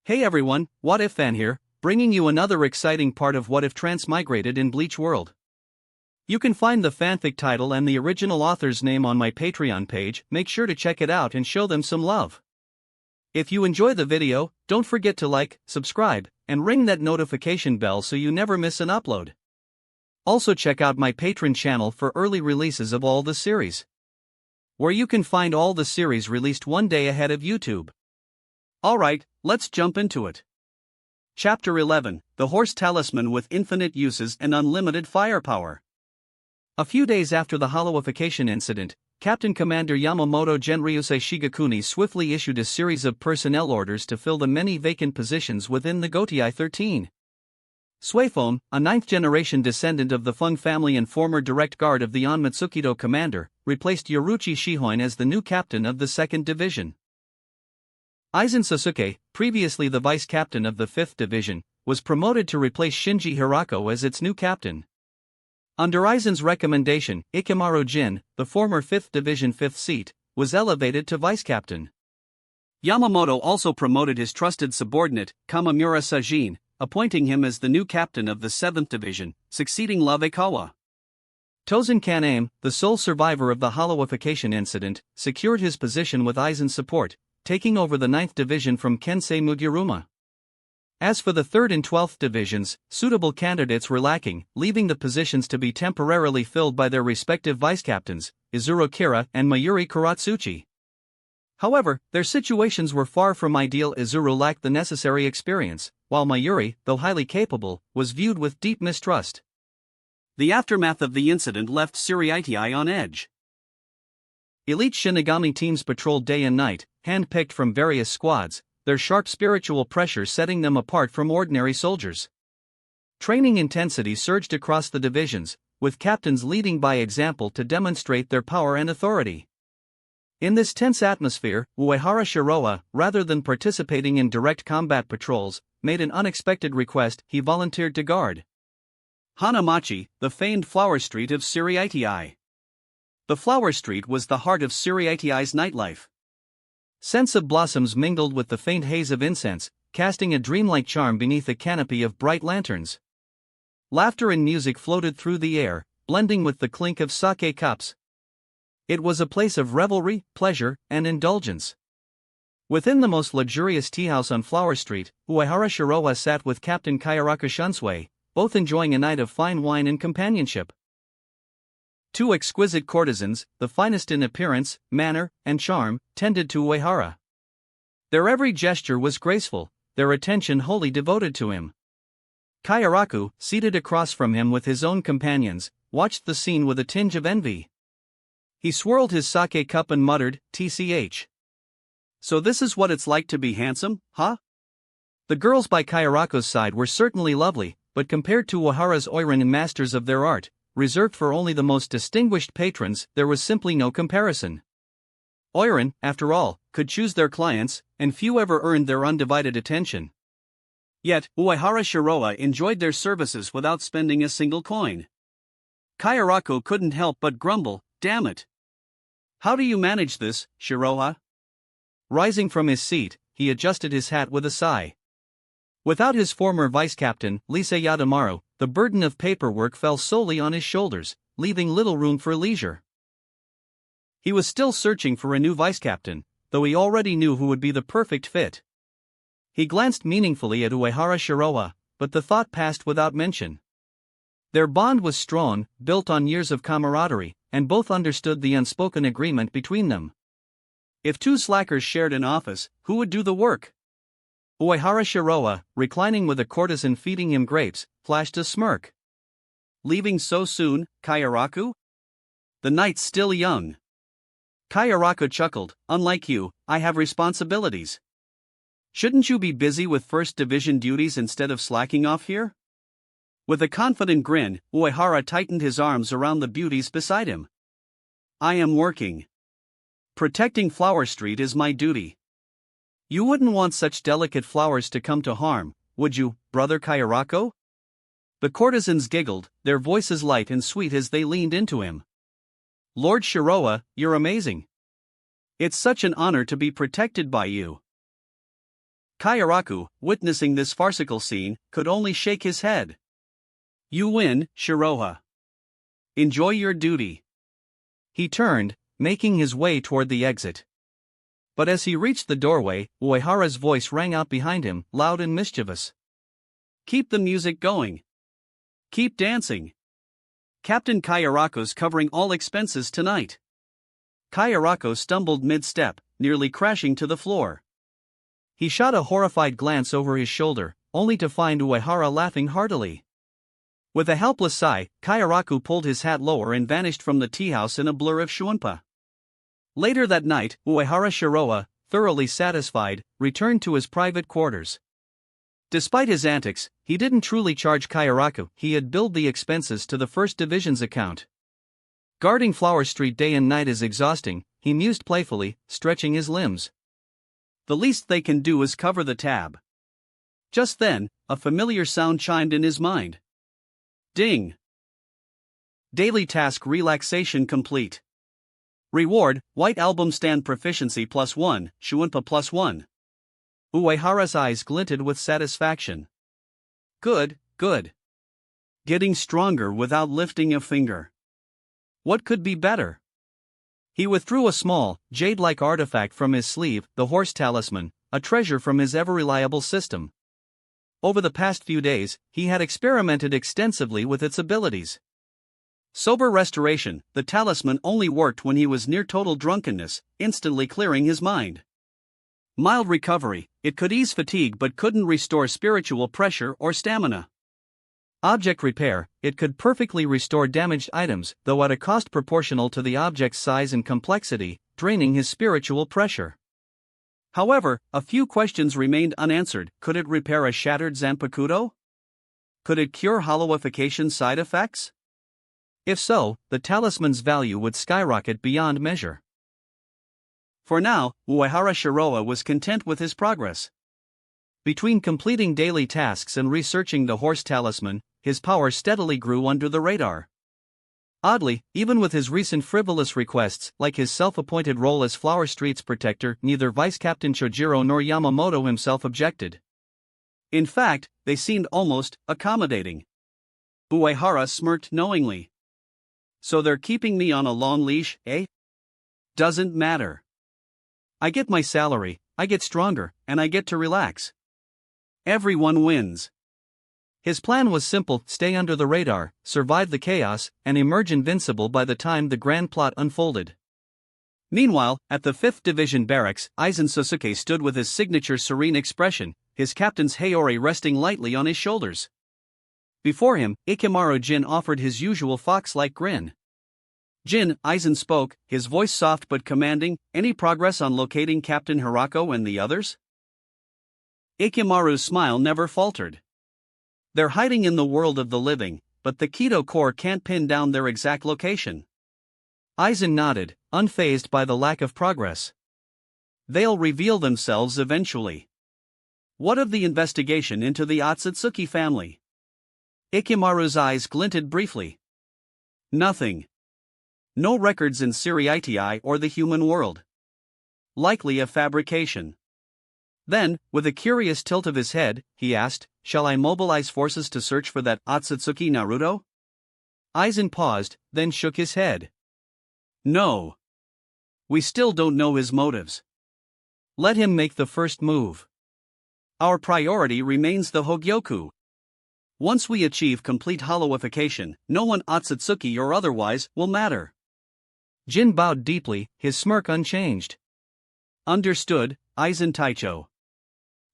Hey everyone, What If Fan here, bringing you another exciting part of What If Transmigrated in Bleach World. You can find the fanfic title and the original author's name on my Patreon page. Make sure to check it out and show them some love. If you enjoy the video, don't forget to like, subscribe, and ring that notification bell so you never miss an upload. Also check out my Patreon channel for early releases of all the series, where you can find all the series released one day ahead of YouTube. Alright, let's jump into it. Chapter 11, The Horse Talisman with Infinite Uses and Unlimited Firepower. A few days after the hollowification incident, Captain Commander Yamamoto Genryusei Shigakuni swiftly issued a series of personnel orders to fill the many vacant positions within the Gotei 13. Suifome, a ninth-generation descendant of the Fung family and former direct guard of the Onmitsukido commander, replaced Yoruichi Shihoin as the new captain of the 2nd Division. Aizen Sasuke, previously the vice-captain of the 5th Division, was promoted to replace Shinji Hirako as its new captain. Under Aizen's recommendation, Ikemaru Jin, the former 5th Division 5th seat, was elevated to vice-captain. Yamamoto also promoted his trusted subordinate, Kamamura Sajin, appointing him as the new captain of the 7th Division, succeeding Love Ikawa. Tozen Kaname, the sole survivor of the hollowification incident, secured his position with Aizen's support, taking over the 9th Division from Kensei Mugiruma. As for the 3rd and 12th Divisions, suitable candidates were lacking, leaving the positions to be temporarily filled by their respective vice-captains, Izuru Kira and Mayuri Kuratsuchi. However, their situations were far from ideal. Izuru lacked the necessary experience, while Mayuri, though highly capable, was viewed with deep mistrust. The aftermath of the incident left Tsuraitai on edge. Elite Shinigami teams patrolled day and night, hand-picked from various squads, their sharp spiritual pressure setting them apart from ordinary soldiers. Training intensity surged across the divisions, with captains leading by example to demonstrate their power and authority. In this tense atmosphere, Uehara Shiroa, rather than participating in direct combat patrols, made an unexpected request. He volunteered to guard Hanamachi, the famed flower street of Tsuraitai. The flower street was the heart of Tsuraitai's nightlife. Scents of blossoms mingled with the faint haze of incense, casting a dreamlike charm beneath a canopy of bright lanterns. Laughter and music floated through the air, blending with the clink of sake cups. It was a place of revelry, pleasure, and indulgence. Within the most luxurious teahouse on Flower Street, Uehara Shiroa sat with Captain Kayaraku Shunsui, both enjoying a night of fine wine and companionship. Two exquisite courtesans, the finest in appearance, manner, and charm, tended to Uehara. Their every gesture was graceful, their attention wholly devoted to him. Kayaraku, seated across from him with his own companions, watched the scene with a tinge of envy. He swirled his sake cup and muttered, "TCH. So this is what it's like to be handsome, huh?" The girls by Kayaraku's side were certainly lovely, but compared to Uehara's Oiran and masters of their art, reserved for only the most distinguished patrons, there was simply no comparison. Oiran, after all, could choose their clients, and few ever earned their undivided attention. Yet, Uehara Shiroa enjoyed their services without spending a single coin. Kayaraku couldn't help but grumble, "Damn it. How do you manage this, Shiroa?" Rising from his seat, he adjusted his hat with a sigh. Without his former vice-captain, Lise Yadamaru, the burden of paperwork fell solely on his shoulders, leaving little room for leisure. He was still searching for a new vice-captain, though he already knew who would be the perfect fit. He glanced meaningfully at Uehara Shiroa, but the thought passed without mention. Their bond was strong, built on years of camaraderie, and both understood the unspoken agreement between them. If two slackers shared an office, who would do the work? Uehara Shiroa, reclining with a courtesan feeding him grapes, flashed a smirk. "Leaving so soon, Kayaraku? The night's still young." Kayaraku chuckled, "Unlike you, I have responsibilities. Shouldn't you be busy with 1st Division duties instead of slacking off here?" With a confident grin, Uehara tightened his arms around the beauties beside him. "I am working. Protecting Flower Street is my duty. You wouldn't want such delicate flowers to come to harm, would you, brother Kayaraku?" The courtesans giggled, their voices light and sweet as they leaned into him. "Lord Shiroa, you're amazing. It's such an honor to be protected by you." Kayaraku, witnessing this farcical scene, could only shake his head. You win, Shiroha. Enjoy your duty. He turned, making his way toward the exit. But as he reached the doorway, Uehara's voice rang out behind him, loud and mischievous. Keep the music going. Keep dancing. Captain Kayaraku's covering all expenses tonight. Kayaraku stumbled mid-step, nearly crashing to the floor. He shot a horrified glance over his shoulder, only to find Uehara laughing heartily. With a helpless sigh, Kayaraku pulled his hat lower and vanished from the tea house in a blur of shunpa. Later that night, Uehara Shiroha, thoroughly satisfied, returned to his private quarters. Despite his antics, he didn't truly charge Kayaraku. He had billed the expenses to the First Division's account. Guarding Flower Street day and night is exhausting, he mused playfully, stretching his limbs. The least they can do is cover the tab. Just then, a familiar sound chimed in his mind. Ding! Daily task relaxation complete. Reward, White Album Stand Proficiency +1, Shunpa +1. Uehara's eyes glinted with satisfaction. Good, good. Getting stronger without lifting a finger. What could be better? He withdrew a small, jade-like artifact from his sleeve, the horse talisman, a treasure from his ever-reliable system. Over the past few days, he had experimented extensively with its abilities. Sober restoration, the talisman only worked when he was near total drunkenness, instantly clearing his mind. Mild recovery, it could ease fatigue but couldn't restore spiritual pressure or stamina. Object repair, it could perfectly restore damaged items, though at a cost proportional to the object's size and complexity, draining his spiritual pressure. However, a few questions remained unanswered. Could it repair a shattered Zanpakuto? Could it cure hollowification side effects? If so, the talisman's value would skyrocket beyond measure. For now, Uehara Shiroha was content with his progress. Between completing daily tasks and researching the horse talisman, his power steadily grew under the radar. Oddly, even with his recent frivolous requests, like his self-appointed role as Flower Street's protector, neither Vice Captain Chojiro nor Yamamoto himself objected. In fact, they seemed almost accommodating. Uehara smirked knowingly. So they're keeping me on a long leash, eh? Doesn't matter. I get my salary, I get stronger, and I get to relax. Everyone wins. His plan was simple: stay under the radar, survive the chaos, and emerge invincible by the time the grand plot unfolded. Meanwhile, at the 5th Division barracks, Aizen Susuke stood with his signature serene expression, his captain's Hayori resting lightly on his shoulders. Before him, Ikemaru Jin offered his usual fox-like grin. Jin, Aizen spoke, his voice soft but commanding. Any progress on locating Captain Hirako and the others? Ikemaru's smile never faltered. They're hiding in the world of the living, but the Kido Corps can't pin down their exact location. Aizen nodded, unfazed by the lack of progress. They'll reveal themselves eventually. What of the investigation into the Otsutsuki family? Ikemaru's eyes glinted briefly. Nothing. No records in Siriiti or the human world. Likely a fabrication. Then, with a curious tilt of his head, he asked, shall I mobilize forces to search for that Otsutsuki Naruto? Aizen paused, then shook his head. No. We still don't know his motives. Let him make the first move. Our priority remains the Hogyoku. Once we achieve complete hollowification, no one Otsutsuki or otherwise will matter. Jin bowed deeply, his smirk unchanged. Understood, Aizen Taicho.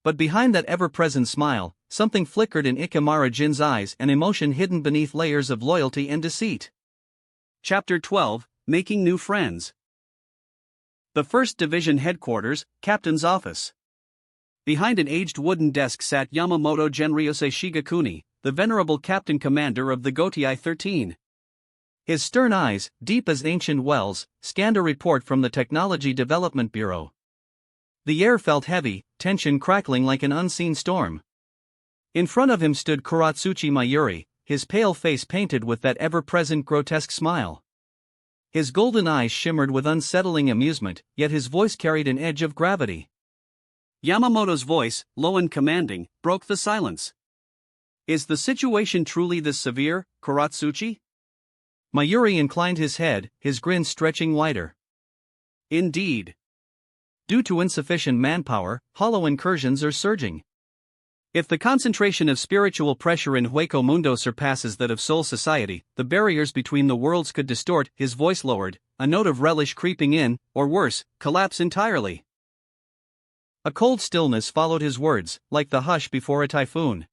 But behind that ever-present smile, something flickered in Ikemaru Jin's eyes, an emotion hidden beneath layers of loyalty and deceit. Chapter 12, Making New Friends. The 1st Division Headquarters, Captain's Office. Behind an aged wooden desk sat Yamamoto Genryose Shigakuni, the venerable captain commander of the Gotai 13. His stern eyes, deep as ancient wells, scanned a report from the Technology Development Bureau. The air felt heavy, tension crackling like an unseen storm. In front of him stood Kuratsuchi Mayuri, his pale face painted with that ever-present grotesque smile. His golden eyes shimmered with unsettling amusement, yet his voice carried an edge of gravity. Yamamoto's voice, low and commanding, broke the silence. Is the situation truly this severe, Kuratsuchi? Mayuri inclined his head, his grin stretching wider. Indeed. Due to insufficient manpower, hollow incursions are surging. If the concentration of spiritual pressure in Hueco Mundo surpasses that of Soul Society, the barriers between the worlds could distort. His voice lowered, a note of relish creeping in, or worse, collapse entirely. A cold stillness followed his words, like the hush before a typhoon.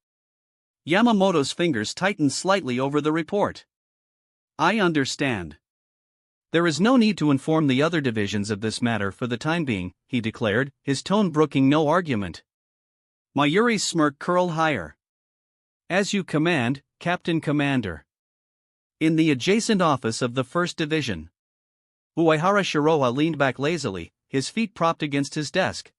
Yamamoto's fingers tightened slightly over the report. I understand. There is no need to inform the other divisions of this matter for the time being, he declared, his tone brooking no argument. Mayuri's smirk curled higher. As you command, Captain Commander. In the adjacent office of the 1st Division. Uehara Shiroha leaned back lazily, his feet propped against his desk.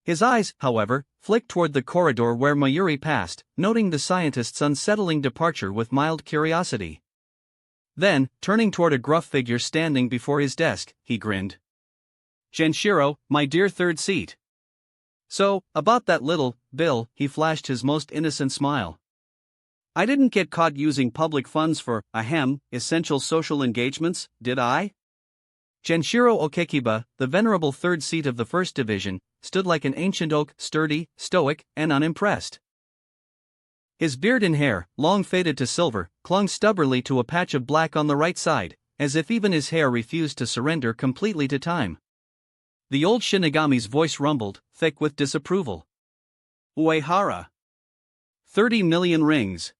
His eyes, however, flicked toward the corridor where Mayuri passed, noting the scientist's unsettling departure with mild curiosity. Then, turning toward a gruff figure standing before his desk, he grinned. Genshiro, my dear third seat. So, about that little bill, he flashed his most innocent smile. I didn't get caught using public funds for, essential social engagements, did I? Genshiro Okekiba, the venerable third seat of the 1st Division, stood like an ancient oak, sturdy, stoic, and unimpressed. His beard and hair, long faded to silver, clung stubbornly to a patch of black on the right side, as if even his hair refused to surrender completely to time. The old Shinigami's voice rumbled, thick with disapproval. Uehara. 30 million rings.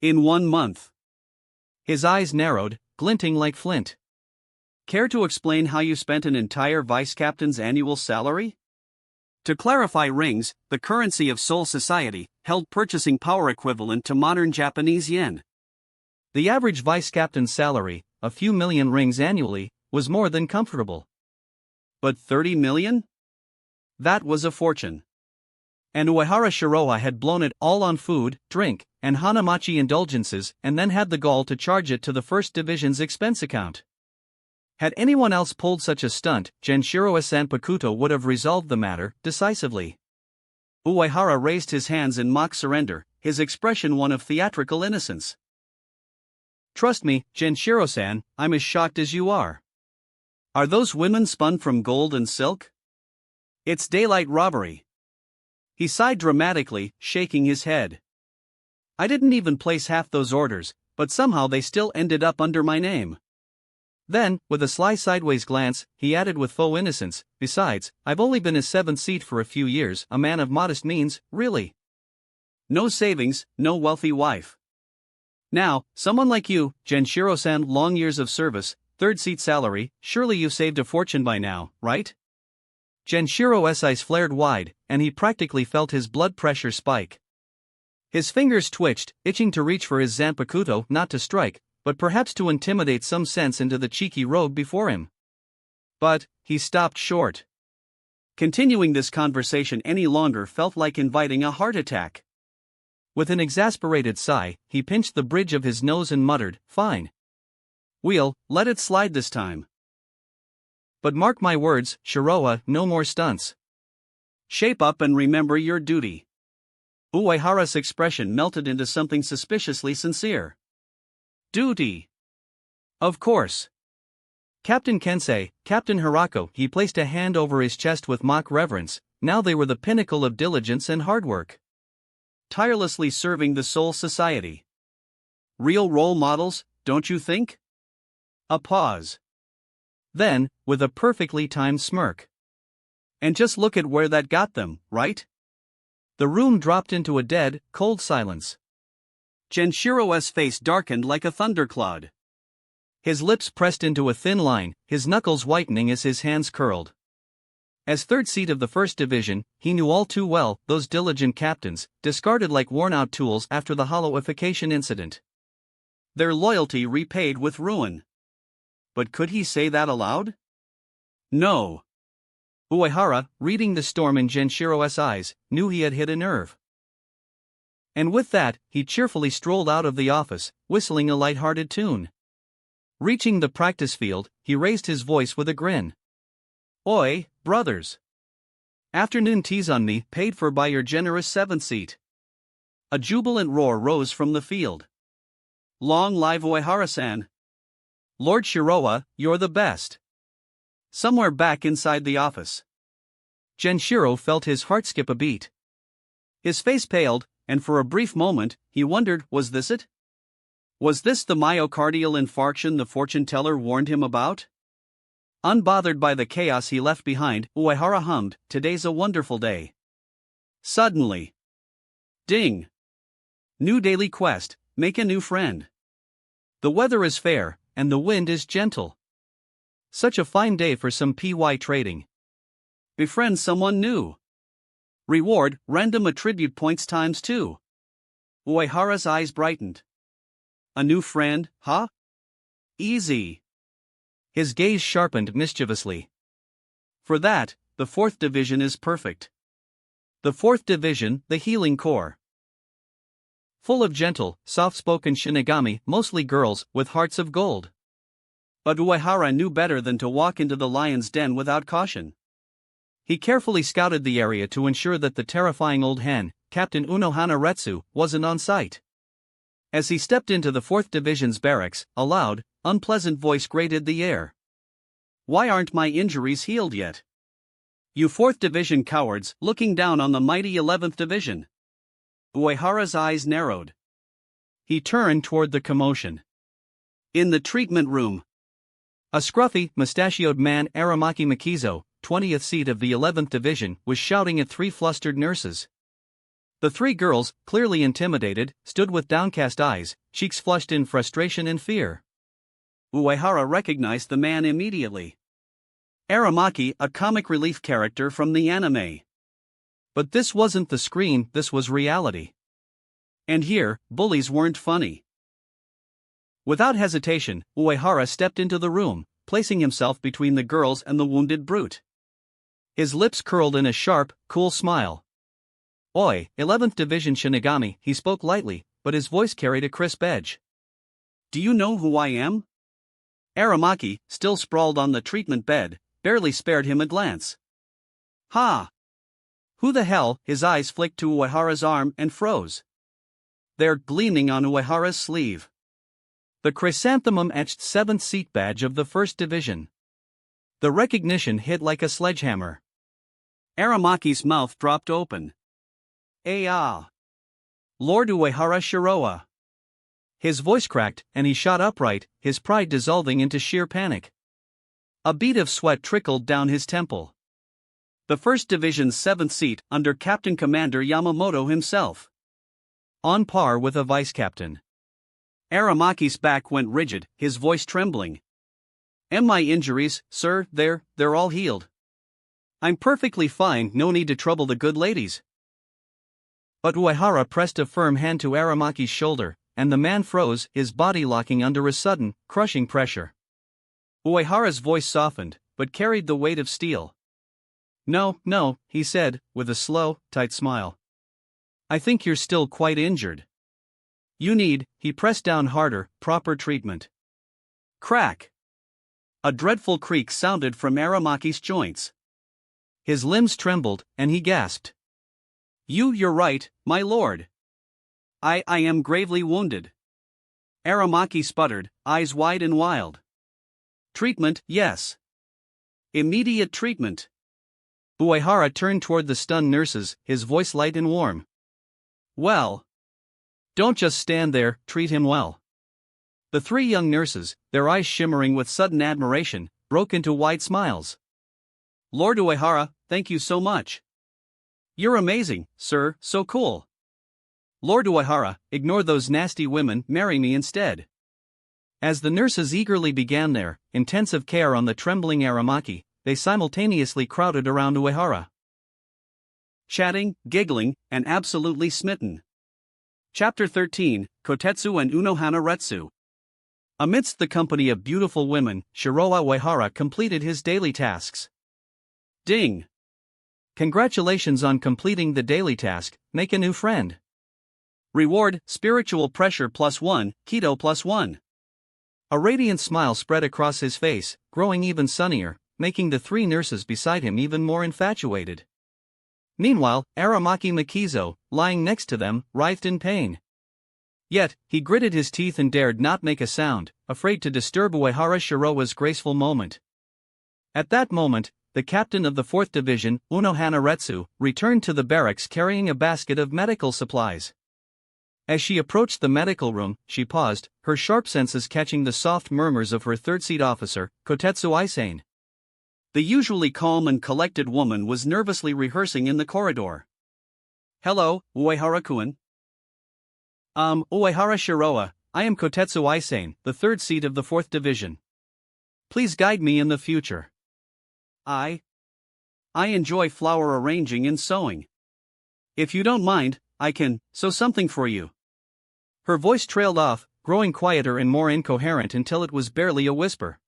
In 1 month. His eyes narrowed, glinting like flint. Care to explain how you spent an entire vice captain's annual salary? To clarify, rings, the currency of Soul Society, held purchasing power equivalent to modern Japanese yen. The average vice captain's salary, a few million rings annually, was more than comfortable. But 30 million? That was a fortune. And Uehara Shiroha had blown it all on food, drink, and Hanamachi indulgences, and then had the gall to charge it to the 1st Division's expense account. Had anyone else pulled such a stunt, Genshiro Sanpakuto would have resolved the matter decisively. Uehara raised his hands in mock surrender, his expression one of theatrical innocence. Trust me, Genshiro-san, I'm as shocked as you are. Are those women spun from gold and silk? It's daylight robbery. He sighed dramatically, shaking his head. I didn't even place half those orders, but somehow they still ended up under my name. Then, with a sly sideways glance, he added with faux innocence, besides, I've only been his 7th seat for a few years, a man of modest means, really. No savings, no wealthy wife. Now, someone like you, Genshiro-san, long years of service, 3rd seat salary, surely you've saved a fortune by now, right? Genshiro's eyes flared wide, and he practically felt his blood pressure spike. His fingers twitched, itching to reach for his Zanpakuto, not to strike, but perhaps to intimidate some sense into the cheeky rogue before him. But he stopped short. Continuing this conversation any longer felt like inviting a heart attack. With an exasperated sigh, he pinched the bridge of his nose and muttered, "Fine. We'll let it slide this time. But mark my words, Shiroha, no more stunts. Shape up and remember your duty." Uehara's expression melted into something suspiciously sincere. Duty. Of course. Captain Kensei, Captain Hirako, he placed a hand over his chest with mock reverence, now they were the pinnacle of diligence and hard work. Tirelessly serving the Soul Society. Real role models, don't you think? A pause. Then, with a perfectly timed smirk. And just look at where that got them, right? The room dropped into a dead, cold silence. Genshiro's face darkened like a thundercloud. His lips pressed into a thin line, his knuckles whitening as his hands curled. As 3rd seat of the 1st Division, he knew all too well, those diligent captains, discarded like worn-out tools after the hollowification incident. Their loyalty repaid with ruin. But could he say that aloud? No. Uehara, reading the storm in Genshiro's eyes, knew he had hit a nerve. And with that, he cheerfully strolled out of the office, whistling a light-hearted tune. Reaching the practice field, he raised his voice with a grin. "Oi, brothers! Afternoon teas on me, paid for by your generous 7th seat. A jubilant roar rose from the field. Long live Uehara-san. Lord Shiroa, you're the best. Somewhere back inside the office, Genshiro felt his heart skip a beat. His face paled, and for a brief moment, he wondered, was this it? Was this the myocardial infarction the fortune teller warned him about? Unbothered by the chaos he left behind, Uehara hummed, "Today's a wonderful day." Suddenly, ding! New daily quest, make a new friend. The weather is fair, and the wind is gentle. Such a fine day for some PY trading. Befriend someone new. Reward, random attribute points times 2. Uehara's eyes brightened. A new friend, huh? Easy. His gaze sharpened mischievously. For that, the 4th Division is perfect. The 4th Division, the Healing Corps. Full of gentle, soft-spoken Shinigami, mostly girls, with hearts of gold. But Uehara knew better than to walk into the lion's den without caution. He carefully scouted the area to ensure that the terrifying old hen, Captain Unohana Retsu, wasn't on site. As he stepped into the 4th Division's barracks, a loud, unpleasant voice grated the air. Why aren't my injuries healed yet? You 4th Division cowards, looking down on the mighty 11th Division. Uehara's eyes narrowed. He turned toward the commotion. In the treatment room, a scruffy, mustachioed man, Aramaki Makizo, 20th seat of the 11th Division, was shouting at 3 flustered nurses. The 3 girls, clearly intimidated, stood with downcast eyes, cheeks flushed in frustration and fear. Uehara recognized the man immediately. Aramaki, a comic relief character from the anime. But this wasn't the screen, this was reality. And here, bullies weren't funny. Without hesitation, Uehara stepped into the room, placing himself between the girls and the wounded brute. His lips curled in a sharp, cool smile. Oi, 11th Division Shinigami, he spoke lightly, but his voice carried a crisp edge. Do you know who I am? Aramaki, still sprawled on the treatment bed, barely spared him a glance. Ha! Who the hell? His eyes flicked to Uehara's arm and froze. They're gleaming on Uehara's sleeve. The chrysanthemum-etched 7th seat badge of the 1st Division. The recognition hit like a sledgehammer. Aramaki's mouth dropped open. Ah! Lord Uehara Shiroa. His voice cracked, and he shot upright, his pride dissolving into sheer panic. A bead of sweat trickled down his temple. The 1st Division's 7th seat, under Captain Commander Yamamoto himself. On par with a vice-captain. Aramaki's back went rigid, his voice trembling. And my injuries, sir, they're all healed. I'm perfectly fine, no need to trouble the good ladies. But Uehara pressed a firm hand to Aramaki's shoulder, and the man froze, his body locking under a sudden, crushing pressure. Uehara's voice softened, but carried the weight of steel. No, he said, with a slow, tight smile. I think you're still quite injured. You need, he pressed down harder, proper treatment. Crack! A dreadful creak sounded from Aramaki's joints. His limbs trembled, and he gasped. You're right, my lord. I am gravely wounded. Aramaki sputtered, eyes wide and wild. Treatment, yes. Immediate treatment. Uehara turned toward the stunned nurses, his voice light and warm. Well. Don't just stand there, treat him well. The 3 young nurses, their eyes shimmering with sudden admiration, broke into wide smiles. Lord Uehara, thank you so much. You're amazing, sir, so cool. Lord Uehara, ignore those nasty women, marry me instead. As the nurses eagerly began their intensive care on the trembling Aramaki, they simultaneously crowded around Uehara. Chatting, giggling, and absolutely smitten. Chapter 13, Kotetsu and Unohana Retsu. Amidst the company of beautiful women, Shiroa Uehara completed his daily tasks. Ding! Congratulations on completing the daily task, make a new friend. Reward, spiritual pressure +1, keto +1. A radiant smile spread across his face, growing even sunnier, making the 3 nurses beside him even more infatuated. Meanwhile, Aramaki Makizo, lying next to them, writhed in pain. Yet, he gritted his teeth and dared not make a sound, afraid to disturb Uehara Shiroa's graceful moment. At that moment, the captain of the 4th Division, Unohana Retsu, returned to the barracks carrying a basket of medical supplies. As she approached the medical room, she paused, her sharp senses catching the soft murmurs of her third-seat officer, Kotetsu Aisane. The usually calm and collected woman was nervously rehearsing in the corridor. "Hello, Uehara-kun." Uehara Shiroa, I am Kotetsu Aisane, the 3rd seat of the 4th Division. Please guide me in the future. I enjoy flower arranging and sewing. If you don't mind, I can sew something for you. Her voice trailed off, growing quieter and more incoherent until it was barely a whisper.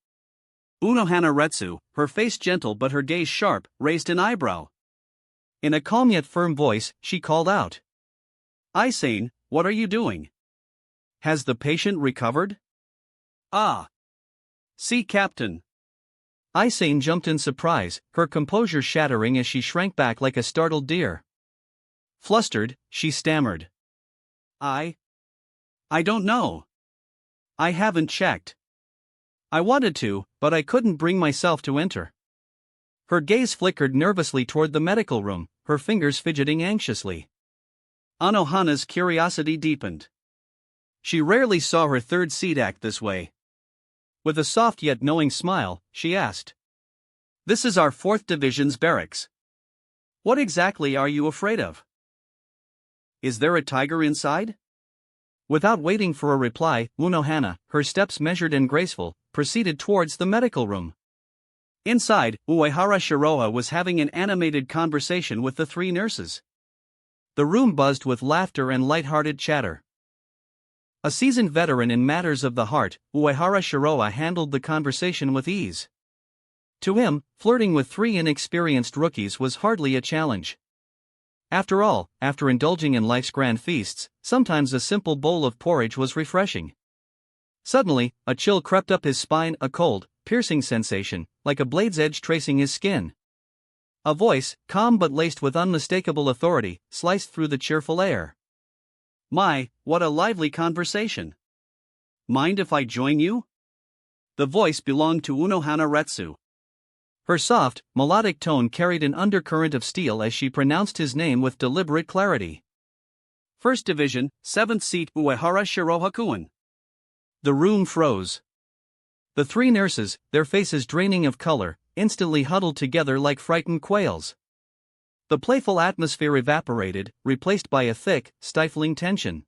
Unohana Retsu, her face gentle but her gaze sharp, raised an eyebrow. In a calm yet firm voice, she called out. Aisane, what are you doing? Has the patient recovered? Ah. See, Captain. Aisane jumped in surprise, her composure shattering as she shrank back like a startled deer. Flustered, she stammered. I don't know. I haven't checked. I wanted to, but I couldn't bring myself to enter. Her gaze flickered nervously toward the medical room, her fingers fidgeting anxiously. Anohana's curiosity deepened. She rarely saw her 3rd seat act this way. With a soft yet knowing smile, she asked. This is our 4th Division's barracks. What exactly are you afraid of? Is there a tiger inside? Without waiting for a reply, Unohana, her steps measured and graceful, proceeded towards the medical room. Inside, Uehara Shiroa was having an animated conversation with the 3 nurses. The room buzzed with laughter and light-hearted chatter. A seasoned veteran in matters of the heart, Uehara Shiroa handled the conversation with ease. To him, flirting with 3 inexperienced rookies was hardly a challenge. After all, after indulging in life's grand feasts, sometimes a simple bowl of porridge was refreshing. Suddenly, a chill crept up his spine, a cold, piercing sensation, like a blade's edge tracing his skin. A voice, calm but laced with unmistakable authority, sliced through the cheerful air. My, what a lively conversation. Mind if I join you? The voice belonged to Unohana Retsu. Her soft, melodic tone carried an undercurrent of steel as she pronounced his name with deliberate clarity. 1st Division, 7th seat Uehara Shiroha-kun. The room froze. The 3 nurses, their faces draining of color, instantly huddled together like frightened quails. The playful atmosphere evaporated, replaced by a thick, stifling tension.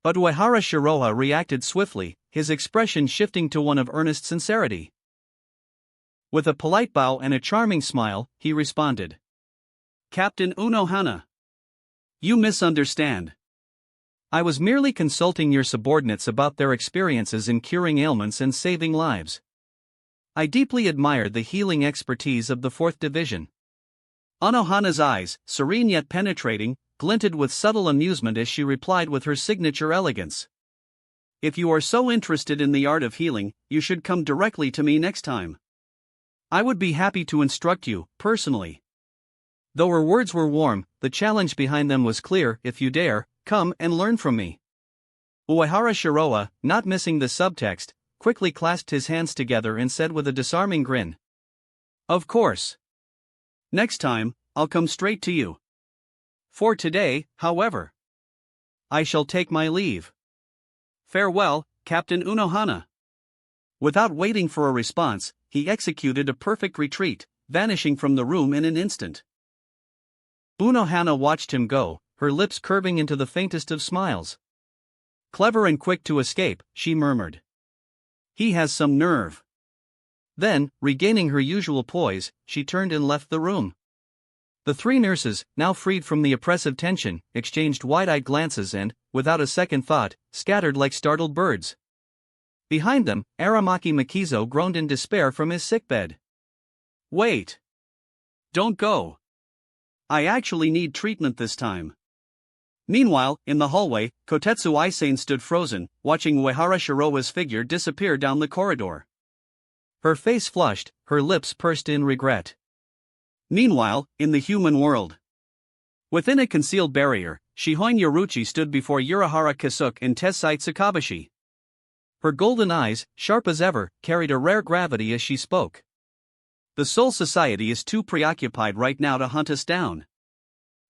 But Uehara Shiroha reacted swiftly, his expression shifting to one of earnest sincerity. With a polite bow and a charming smile, he responded. Captain Unohana. You misunderstand. I was merely consulting your subordinates about their experiences in curing ailments and saving lives. I deeply admired the healing expertise of the 4th Division. Anohana's eyes, serene yet penetrating, glinted with subtle amusement as she replied with her signature elegance. If you are so interested in the art of healing, you should come directly to me next time. I would be happy to instruct you, personally. Though her words were warm, the challenge behind them was clear. If you dare, come and learn from me. Uehara Shiroa, not missing the subtext, quickly clasped his hands together and said with a disarming grin. Of course. Next time, I'll come straight to you. For today, however, I shall take my leave. Farewell, Captain Unohana. Without waiting for a response, he executed a perfect retreat, vanishing from the room in an instant. Unohana watched him go, her lips curving into the faintest of smiles. Clever and quick to escape, she murmured. He has some nerve. Then, regaining her usual poise, she turned and left the room. The 3 nurses, now freed from the oppressive tension, exchanged wide-eyed glances and, without a second thought, scattered like startled birds. Behind them, Aramaki Makizo groaned in despair from his sickbed. Wait. Don't go. I actually need treatment this time. Meanwhile, in the hallway, Kotetsu Aisane stood frozen, watching Uehara Shiroa's figure disappear down the corridor. Her face flushed, her lips pursed in regret. Meanwhile, in the human world, Within a concealed barrier, Shihoin Yoruchi stood before Urahara Kisuke in Tessite Tsukabashi. Her golden eyes, sharp as ever, carried a rare gravity as she spoke. The Soul Society is too preoccupied right now to hunt us down.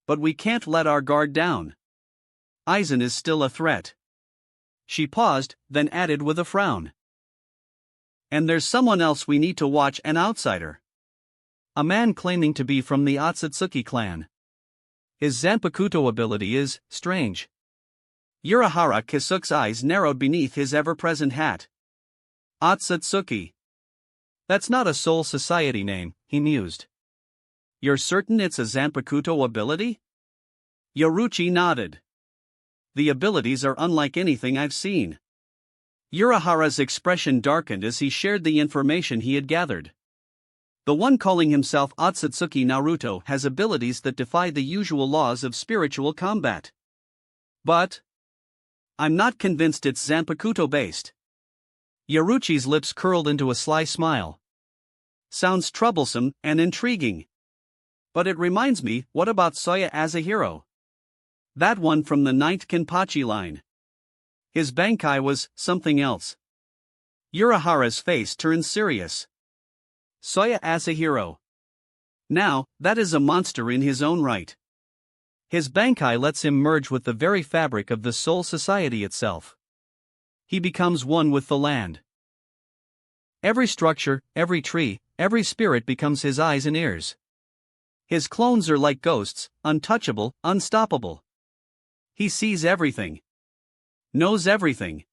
But we can't let our guard down. Aizen is still a threat. She paused, then added with a frown. And there's someone else we need to watch, an outsider. A man claiming to be from the Otsutsuki clan. His Zanpakuto ability is strange. Urahara Kisuke's eyes narrowed beneath his ever-present hat. Otsutsuki. That's not a Soul Society name, he mused. You're certain it's a Zanpakuto ability? Yoruchi nodded. The abilities are unlike anything I've seen. Urahara's expression darkened as he shared the information he had gathered. The one calling himself Otsutsuki Naruto has abilities that defy the usual laws of spiritual combat. But I'm not convinced it's Zanpakuto-based. Yoruchi's lips curled into a sly smile. Sounds troublesome and intriguing. But it reminds me, what about Soya Azahiro? That one from the 9th Kenpachi line. His Bankai was something else. Urahara's face turned serious. Soya Asahiro. Now, that is a monster in his own right. His Bankai lets him merge with the very fabric of the Soul Society itself. He becomes one with the land. Every structure, every tree, every spirit becomes his eyes and ears. His clones are like ghosts, untouchable, unstoppable. He sees everything. Knows everything.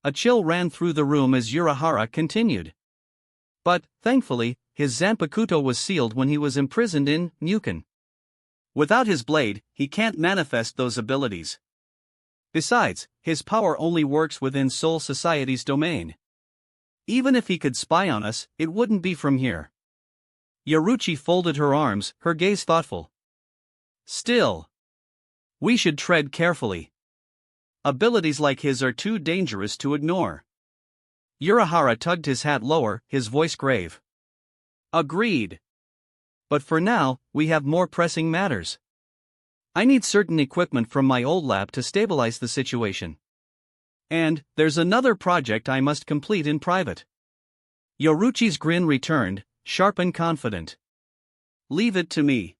A chill ran through the room as Urahara continued. But, thankfully, his Zanpakuto was sealed when he was imprisoned in Muken. Without his blade, he can't manifest those abilities. Besides, his power only works within Soul Society's domain. Even if he could spy on us, it wouldn't be from here. Yoruchi folded her arms, her gaze thoughtful. Still, we should tread carefully. Abilities like his are too dangerous to ignore. Urahara tugged his hat lower, his voice grave. Agreed. But for now, we have more pressing matters. I need certain equipment from my old lab to stabilize the situation. And there's another project I must complete in private. Yoruchi's grin returned, sharp and confident. Leave it to me.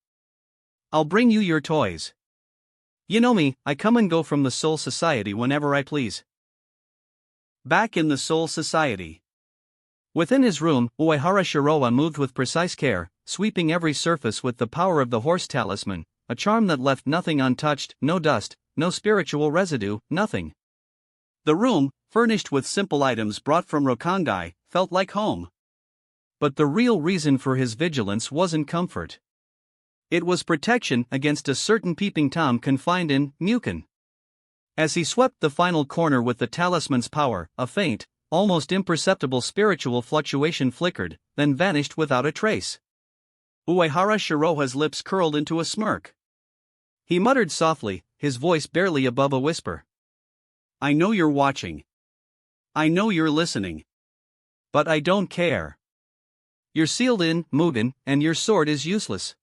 I'll bring you your toys. You know me, I come and go from the Soul Society whenever I please. Back in the Soul Society. Within his room, Uehara Shiroa moved with precise care, sweeping every surface with the power of the horse talisman, a charm that left nothing untouched, no dust, no spiritual residue, nothing. The room, furnished with simple items brought from Rokangai, felt like home. But the real reason for his vigilance wasn't comfort. It was protection against a certain peeping Tom confined in Muken. As he swept the final corner with the talisman's power, a faint, almost imperceptible spiritual fluctuation flickered, then vanished without a trace. Uehara Shiroha's lips curled into a smirk. He muttered softly, his voice barely above a whisper. I know you're watching. I know you're listening. But I don't care. You're sealed in Mugen, and your sword is useless.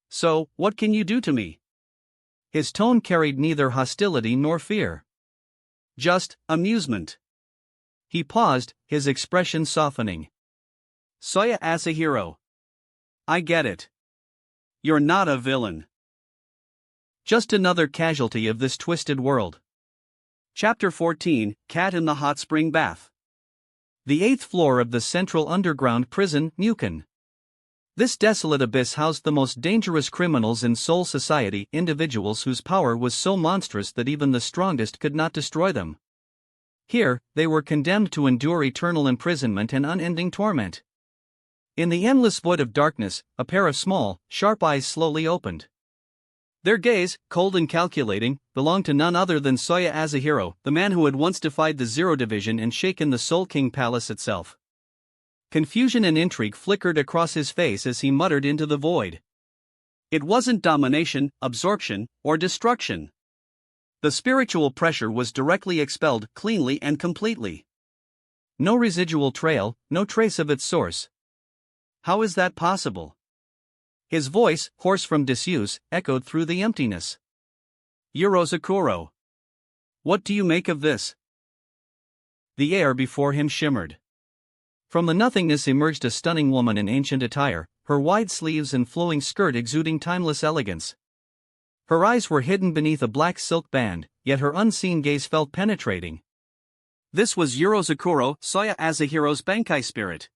So, what can you do to me? His tone carried neither hostility nor fear. Just amusement. He paused, his expression softening. Soya Asahiro. I get it. You're not a villain. Just another casualty of this twisted world. Chapter 14, Cat in the Hot Spring Bath. The 8th floor of the central underground prison, Muken. This desolate abyss housed the most dangerous criminals in Soul Society, individuals whose power was so monstrous that even the strongest could not destroy them. Here, they were condemned to endure eternal imprisonment and unending torment. In the endless void of darkness, a pair of small, sharp eyes slowly opened. Their gaze, cold and calculating, belonged to none other than Soya Asahiro, the man who had once defied the Zero Division and shaken the Soul King Palace itself. Confusion and intrigue flickered across his face as he muttered into the void. It wasn't domination, absorption, or destruction. The spiritual pressure was directly expelled cleanly and completely. No residual trail, no trace of its source. How is that possible? His voice, hoarse from disuse, echoed through the emptiness. Eurozakuro. What do you make of this? The air before him shimmered. From the nothingness emerged a stunning woman in ancient attire, her wide sleeves and flowing skirt exuding timeless elegance. Her eyes were hidden beneath a black silk band, yet her unseen gaze felt penetrating. This was Eurozakuro Soya Azahiro's Bankai spirit.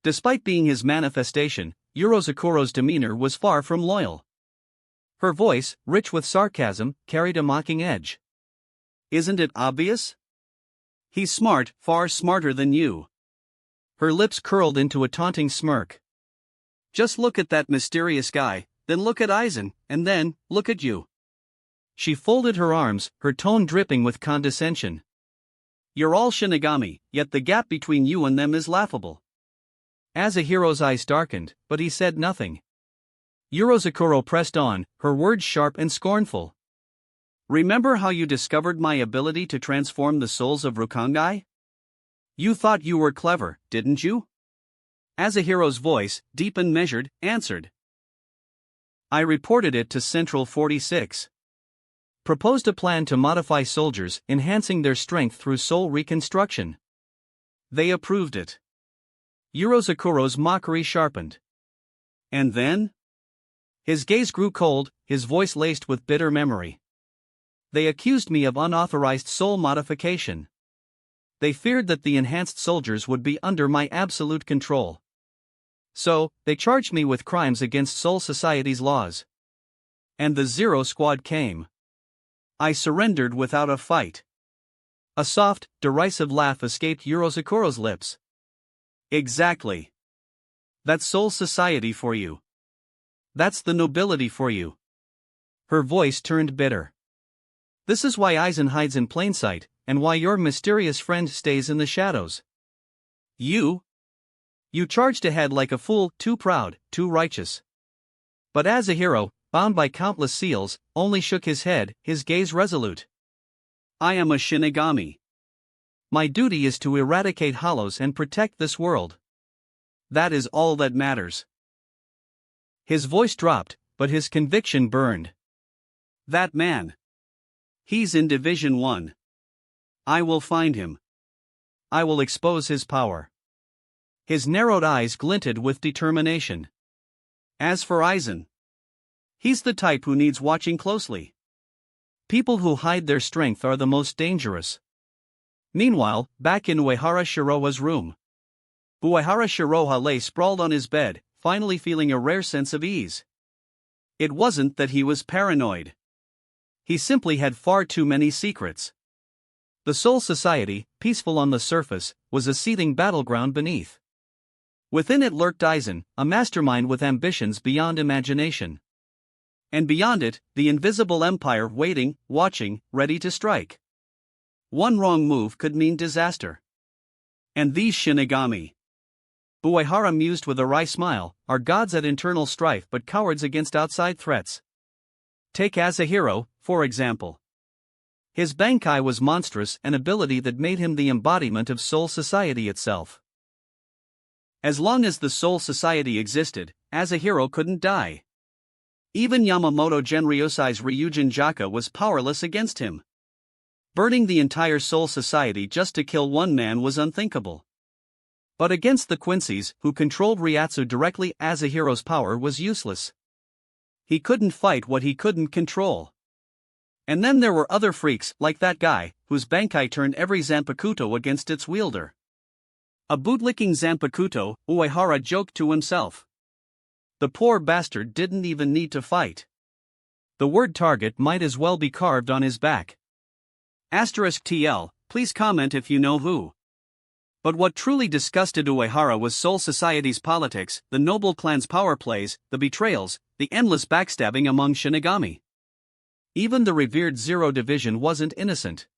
Despite being his manifestation, Eurozakuro's demeanor was far from loyal. Her voice, rich with sarcasm, carried a mocking edge. Isn't it obvious? He's smart, far smarter than you. Her lips curled into a taunting smirk. Just look at that mysterious guy, then look at Aizen, and then, look at you. She folded her arms, her tone dripping with condescension. You're all Shinigami, yet the gap between you and them is laughable. Azahiro's eyes darkened, but he said nothing. Eurozakuro pressed on, her words sharp and scornful. Remember how you discovered my ability to transform the souls of Rukongai? You thought you were clever, didn't you? Azahiro's voice, deep and measured, answered. I reported it to Central 46. Proposed a plan to modify soldiers, enhancing their strength through soul reconstruction. They approved it. Eurozakuro's mockery sharpened. And then? His gaze grew cold, his voice laced with bitter memory. They accused me of unauthorized soul modification. They feared that the enhanced soldiers would be under my absolute control. So, they charged me with crimes against Soul Society's laws. And the Zero Squad came. I surrendered without a fight. A soft, derisive laugh escaped Eurozakuro's lips. Exactly. That's Soul Society for you. That's the nobility for you. Her voice turned bitter. This is why Aizen hides in plain sight, and why your mysterious friend stays in the shadows. You charged ahead like a fool, too proud, too righteous. But Azahiro, bound by countless seals, only shook his head, his gaze resolute. I am a Shinigami. My duty is to eradicate hollows and protect this world. That is all that matters. His voice dropped, but his conviction burned. That man. He's in Division 1. I will find him. I will expose his power. His narrowed eyes glinted with determination. As for Aizen, he's the type who needs watching closely. People who hide their strength are the most dangerous. Meanwhile, back in Uehara Shiroha's room. Uehara Shiroha lay sprawled on his bed, finally feeling a rare sense of ease. It wasn't that he was paranoid. He simply had far too many secrets. The Soul Society, peaceful on the surface, was a seething battleground beneath. Within it lurked Aizen, a mastermind with ambitions beyond imagination. And beyond it, the invisible empire waiting, watching, ready to strike. One wrong move could mean disaster. And these Shinigami, Uehara mused with a wry smile, are gods at internal strife but cowards against outside threats. Take Azahiro, for example. His Bankai was monstrous, an ability that made him the embodiment of Soul Society itself. As long as the Soul Society existed, Azahiro couldn't die. Even Yamamoto Genryosai's Ryujin Jaka was powerless against him. Burning the entire Soul Society just to kill one man was unthinkable. But against the Quincy's, who controlled Ryatsu directly, Azahiro's power was useless. He couldn't fight what he couldn't control. And then there were other freaks, like that guy, whose Bankai turned every Zanpakuto against its wielder. A bootlicking Zanpakuto, Uehara joked to himself. The poor bastard didn't even need to fight. The word target might as well be carved on his back. *TL, please comment if you know who. But what truly disgusted Uehara was Soul Society's politics, the noble clan's power plays, the betrayals, the endless backstabbing among Shinigami. Even the revered Zero Division wasn't innocent.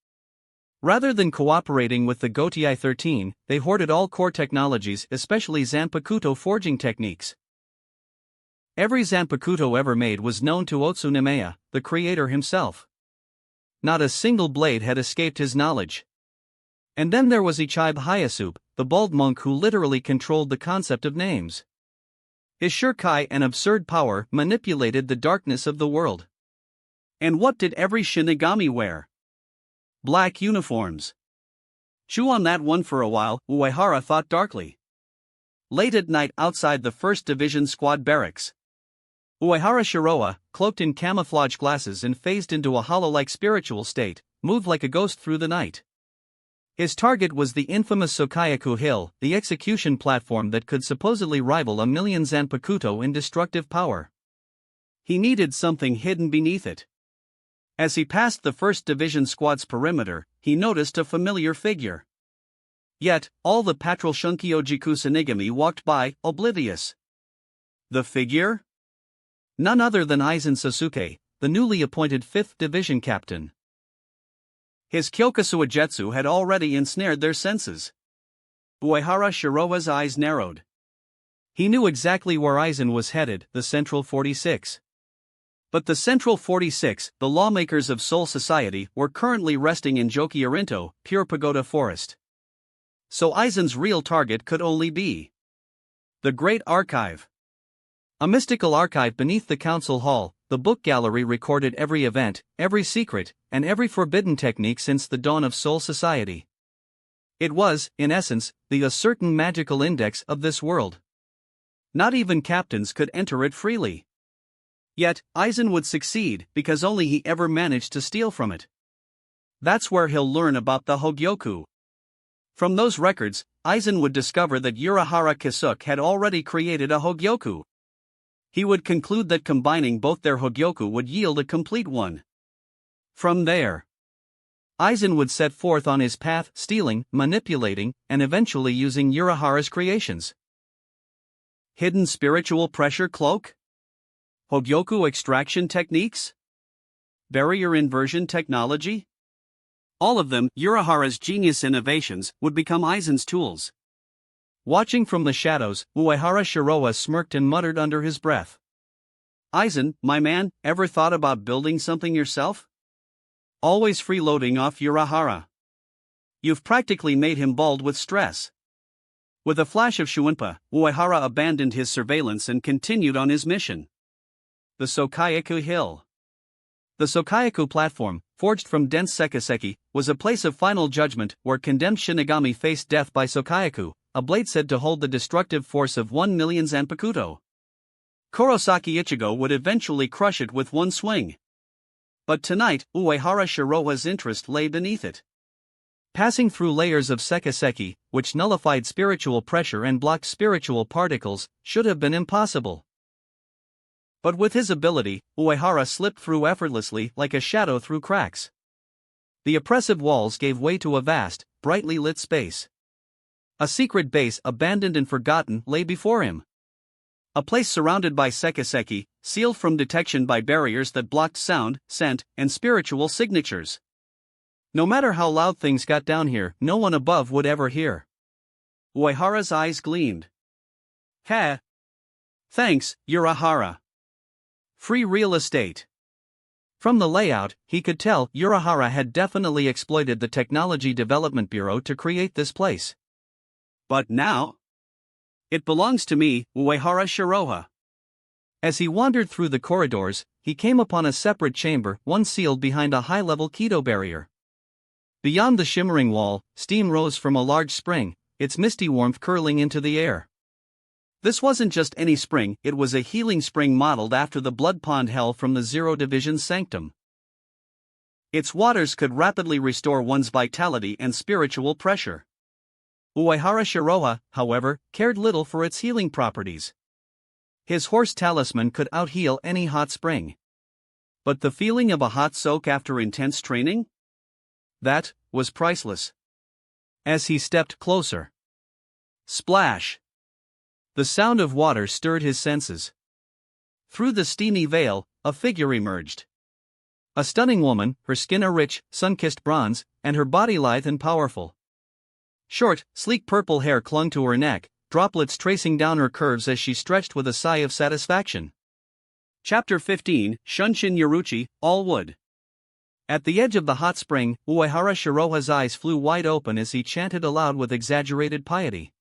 Rather than cooperating with the Gotei 13, they hoarded all core technologies, especially Zanpakuto forging techniques. Every Zanpakuto ever made was known to Otsunemeya, the creator himself. Not a single blade had escaped his knowledge. And then there was Ichibe Hayasupe, the bald monk who literally controlled the concept of names. His shuriken and absurd power manipulated the darkness of the world. And what did every Shinigami wear? Black uniforms. Chew on that one for a while, Uehara thought darkly. Late at night outside the 1st Division Squad barracks, Uehara Shiroa, cloaked in camouflage glasses and phased into a hollow-like spiritual state, moved like a ghost through the night. His target was the infamous Sokayaku Hill, the execution platform that could supposedly rival a million Zanpakuto in destructive power. He needed something hidden beneath it. As he passed the 1st Division Squad's perimeter, he noticed a familiar figure. Yet, all the patrol Shunkyojiku Shinigami walked by, oblivious. The figure? None other than Aizen Sasuke, the newly appointed 5th Division captain. His Kyokusuajetsu had already ensnared their senses. Uehara Shiroa's eyes narrowed. He knew exactly where Aizen was headed, the Central 46. But the Central 46, the lawmakers of Soul Society, were currently resting in Jokiorinto, Pure Pagoda Forest. So Aizen's real target could only be the Great Archive. A mystical archive beneath the council hall. The book gallery recorded every event, every secret, and every forbidden technique since the dawn of Soul Society. It was, in essence, a certain magical index of this world. Not even captains could enter it freely. Yet, Aizen would succeed because only he ever managed to steal from it. That's where he'll learn about the Hogyoku. From those records, Aizen would discover that Urahara Kisuke had already created a Hogyoku. He would conclude that combining both their Hogyoku would yield a complete one. From there, Aizen would set forth on his path, stealing, manipulating, and eventually using Urahara's creations. Hidden spiritual pressure cloak? Hogyoku extraction techniques? Barrier inversion technology? All of them, Urahara's genius innovations, would become Aizen's tools. Watching from the shadows, Uehara Shiroa smirked and muttered under his breath. Aizen, my man, ever thought about building something yourself? Always freeloading off Urahara. You've practically made him bald with stress. With a flash of Shuinpa, Uehara abandoned his surveillance and continued on his mission. The Sokayaku Hill. The Sokayaku platform, forged from dense sekiseki, was a place of final judgment where condemned Shinigami faced death by Sokayaku, a blade said to hold the destructive force of 1 million Zanpakuto. Kurosaki Ichigo would eventually crush it with one swing. But tonight, Uehara Shiroa's interest lay beneath it. Passing through layers of sekiseki, which nullified spiritual pressure and blocked spiritual particles, should have been impossible. But with his ability, Uehara slipped through effortlessly like a shadow through cracks. The oppressive walls gave way to a vast, brightly lit space. A secret base abandoned and forgotten lay before him. A place surrounded by sekiseki, sealed from detection by barriers that blocked sound, scent, and spiritual signatures. No matter how loud things got down here, no one above would ever hear. Uehara's eyes gleamed. Ha! Thanks, Urahara. Free real estate. From the layout, he could tell Urahara had definitely exploited the Technology Development Bureau to create this place. But now? It belongs to me, Uehara Shiroa. As he wandered through the corridors, he came upon a separate chamber, one sealed behind a high-level Kido barrier. Beyond the shimmering wall, steam rose from a large spring, its misty warmth curling into the air. This wasn't just any spring, it was a healing spring modeled after the blood pond hell from the Zero Division's sanctum. Its waters could rapidly restore one's vitality and spiritual pressure. Uehara Shiroa, however, cared little for its healing properties. His horse talisman could out-heal any hot spring. But the feeling of a hot soak after intense training? That was priceless. As he stepped closer. Splash! The sound of water stirred his senses. Through the steamy veil, a figure emerged. A stunning woman, her skin a rich, sun-kissed bronze, and her body lithe and powerful. Short, sleek purple hair clung to her neck, droplets tracing down her curves as she stretched with a sigh of satisfaction. Chapter 15, Shunshin Yoruchi, All Wood. At the edge of the hot spring, Uehara Shiroa's eyes flew wide open as he chanted aloud with exaggerated piety.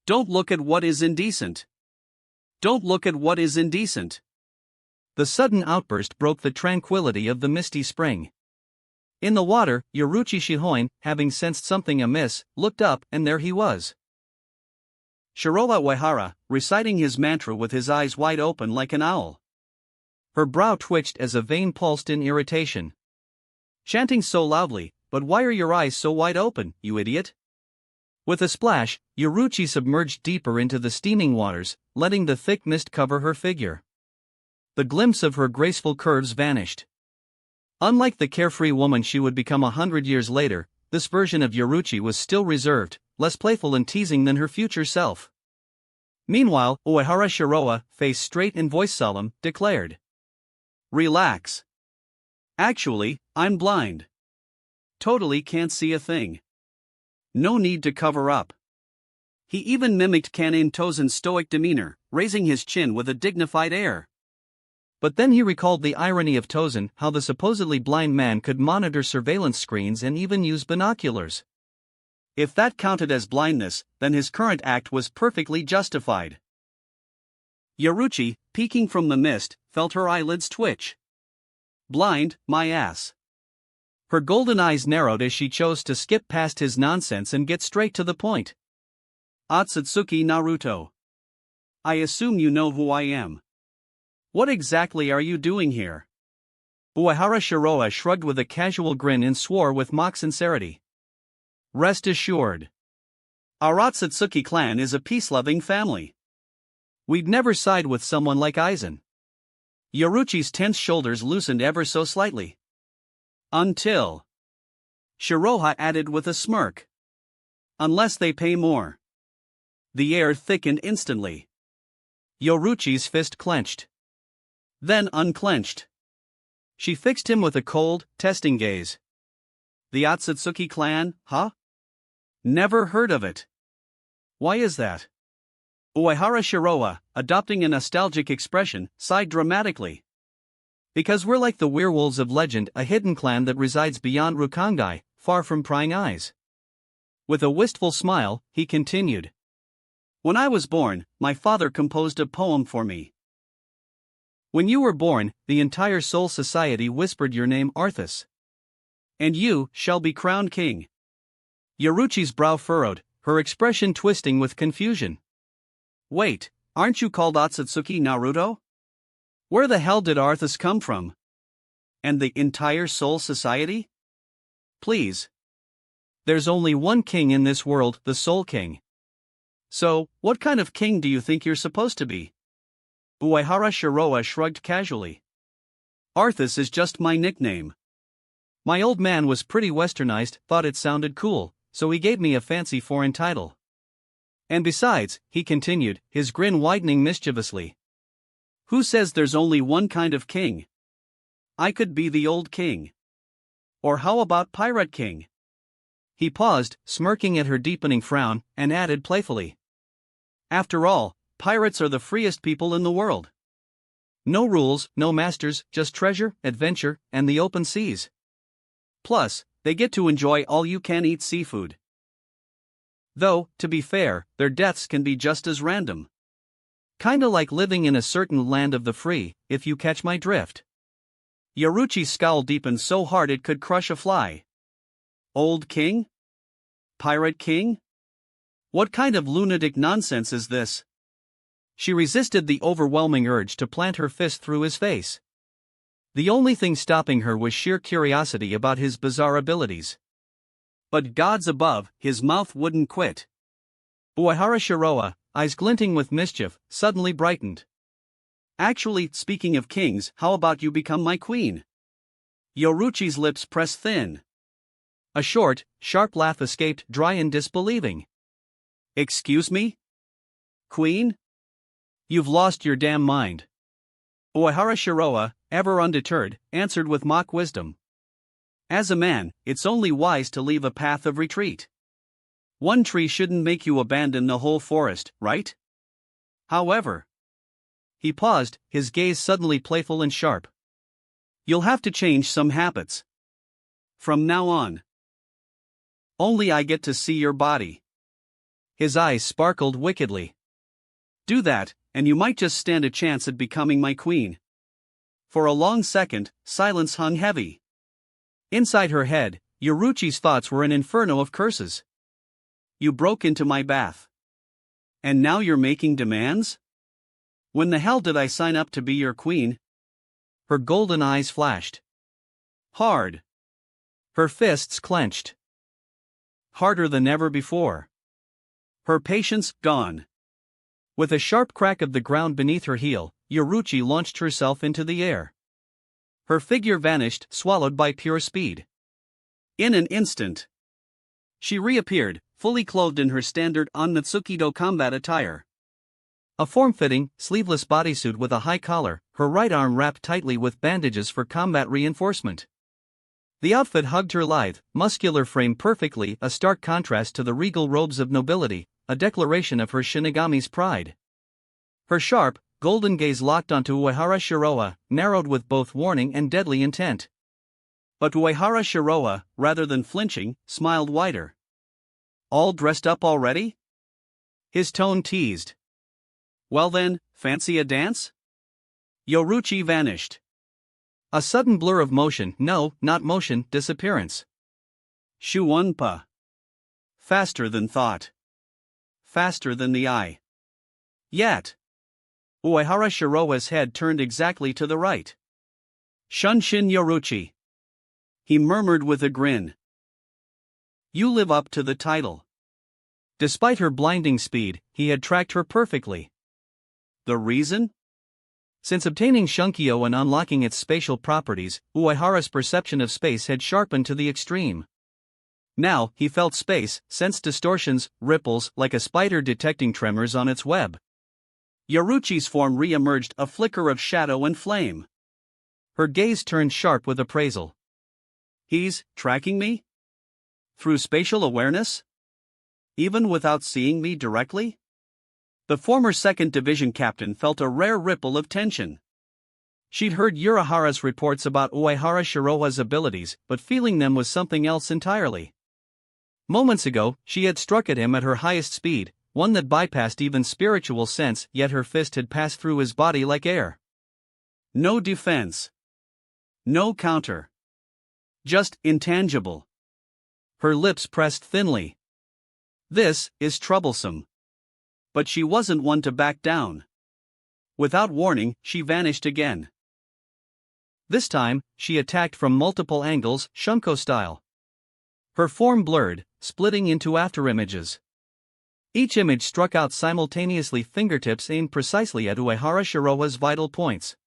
Don't look at what is indecent. Don't look at what is indecent. The sudden outburst broke the tranquility of the misty spring. In the water, Yoruchi Shihoin, having sensed something amiss, looked up, and there he was. Shiroha Uehara, reciting his mantra with his eyes wide open like an owl. Her brow twitched as a vein pulsed in irritation. Chanting so loudly, but why are your eyes so wide open, you idiot? With a splash, Yoruchi submerged deeper into the steaming waters, letting the thick mist cover her figure. The glimpse of her graceful curves vanished. Unlike the carefree woman she would become 100 years later, this version of Yoruchi was still reserved, less playful and teasing than her future self. Meanwhile, Uehara Shiroha, face straight and voice solemn, declared, "Relax. Actually, I'm blind. Totally can't see a thing. No need to cover up." He even mimicked Kanin Tozen's stoic demeanor, raising his chin with a dignified air. But then he recalled the irony of Tozen, how the supposedly blind man could monitor surveillance screens and even use binoculars. If that counted as blindness, then his current act was perfectly justified. Yoruchi, peeking from the mist, felt her eyelids twitch. Blind, my ass. Her golden eyes narrowed as she chose to skip past his nonsense and get straight to the point. Otsutsuki Naruto. I assume you know who I am. What exactly are you doing here? Uehara Shiroha shrugged with a casual grin and swore with mock sincerity. Rest assured. Our Otsutsuki clan is a peace-loving family. We'd never side with someone like Aizen. Yoruchi's tense shoulders loosened ever so slightly. Until. Shiroha added with a smirk. Unless they pay more. The air thickened instantly. Yoruchi's fist clenched. Then unclenched. She fixed him with a cold, testing gaze. The Otsutsuki clan, huh? Never heard of it. Why is that? Uehara Shiroha, adopting a nostalgic expression, sighed dramatically. Because we're like the werewolves of legend, a hidden clan that resides beyond Rukongai, far from prying eyes. With a wistful smile, he continued. When I was born, my father composed a poem for me. When you were born, the entire Soul Society whispered your name, Arthas. And you shall be crowned king. Yoruchi's brow furrowed, her expression twisting with confusion. Wait, aren't you called Otsutsuki Naruto? Where the hell did Arthas come from? And the entire Soul Society? Please. There's only one king in this world, the Soul King. So, what kind of king do you think you're supposed to be? Uehara Shiroha shrugged casually. Arthas is just my nickname. My old man was pretty westernized, thought it sounded cool, so he gave me a fancy foreign title. And besides, he continued, his grin widening mischievously. Who says there's only one kind of king? I could be the old king. Or how about Pirate King? He paused, smirking at her deepening frown, and added playfully. After all, pirates are the freest people in the world. No rules, no masters, just treasure, adventure, and the open seas. Plus, they get to enjoy all-you-can-eat seafood. Though, to be fair, their deaths can be just as random. Kinda like living in a certain land of the free, if you catch my drift. Yoruchi's scowl deepened so hard it could crush a fly. Old king? Pirate king? What kind of lunatic nonsense is this? She resisted the overwhelming urge to plant her fist through his face. The only thing stopping her was sheer curiosity about his bizarre abilities. But gods above, his mouth wouldn't quit. Uehara Shiroha, eyes glinting with mischief, suddenly brightened. Actually, speaking of kings, how about you become my queen? Yoruchi's lips pressed thin. A short, sharp laugh escaped, dry and disbelieving. Excuse me? Queen? You've lost your damn mind. Uehara Shiroha, ever undeterred, answered with mock wisdom. As a man, it's only wise to leave a path of retreat. One tree shouldn't make you abandon the whole forest, right? However. He paused, his gaze suddenly playful and sharp. You'll have to change some habits. From now on. Only I get to see your body. His eyes sparkled wickedly. Do that, and you might just stand a chance at becoming my queen. For a long second, silence hung heavy. Inside her head, Yoruchi's thoughts were an inferno of curses. You broke into my bath. And now you're making demands? When the hell did I sign up to be your queen? Her golden eyes flashed. Hard. Her fists clenched. Harder than ever before. Her patience gone. With a sharp crack of the ground beneath her heel, Yoruchi launched herself into the air. Her figure vanished, swallowed by pure speed. In an instant, she reappeared, fully clothed in her standard Onmatsukido combat attire. A form-fitting, sleeveless bodysuit with a high collar, her right arm wrapped tightly with bandages for combat reinforcement. The outfit hugged her lithe, muscular frame perfectly, a stark contrast to the regal robes of nobility, a declaration of her Shinigami's pride. Her sharp, golden gaze locked onto Uehara Shiroa, narrowed with both warning and deadly intent. But Uehara Shiroa, rather than flinching, smiled wider. All dressed up already? His tone teased. Well then, fancy a dance? Yoruchi vanished. A sudden blur of motion, no, not motion, disappearance. Shuunpa. Faster than thought. Faster than the eye. Yet. Uehara Shiroa's head turned exactly to the right. Shunshin Yoruchi. He murmured with a grin. You live up to the title. Despite her blinding speed, he had tracked her perfectly. The reason? Since obtaining Shunkyo and unlocking its spatial properties, Uehara's perception of space had sharpened to the extreme. Now, he felt space, sensed distortions, ripples, like a spider detecting tremors on its web. Yoruchi's form re-emerged, a flicker of shadow and flame. Her gaze turned sharp with appraisal. He's tracking me? Through spatial awareness? Even without seeing me directly? The former 2nd Division captain felt a rare ripple of tension. She'd heard Urahara's reports about Uehara Shiroa's abilities, but feeling them was something else entirely. Moments ago, she had struck at him at her highest speed, one that bypassed even spiritual sense, yet her fist had passed through his body like air. No defense. No counter. Just intangible. Her lips pressed thinly. This is troublesome. But she wasn't one to back down. Without warning, she vanished again. This time, she attacked from multiple angles, Shunko style. Her form blurred, splitting into afterimages. Each image struck out simultaneously, fingertips aimed precisely at Uehara Shiroa's vital points.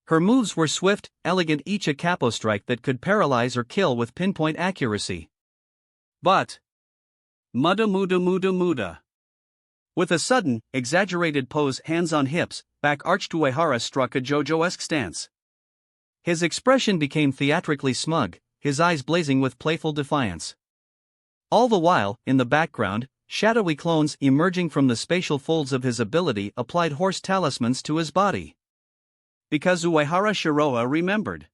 Her moves were swift, elegant, each a capo strike that could paralyze or kill with pinpoint accuracy. But muda. With a sudden, exaggerated pose, hands on hips, back arched, Uehara struck a JoJo-esque stance. His expression became theatrically smug, his eyes blazing with playful defiance. All the while, in the background, shadowy clones emerging from the spatial folds of his ability applied horse talismans to his body. Because Uehara Shiroa remembered.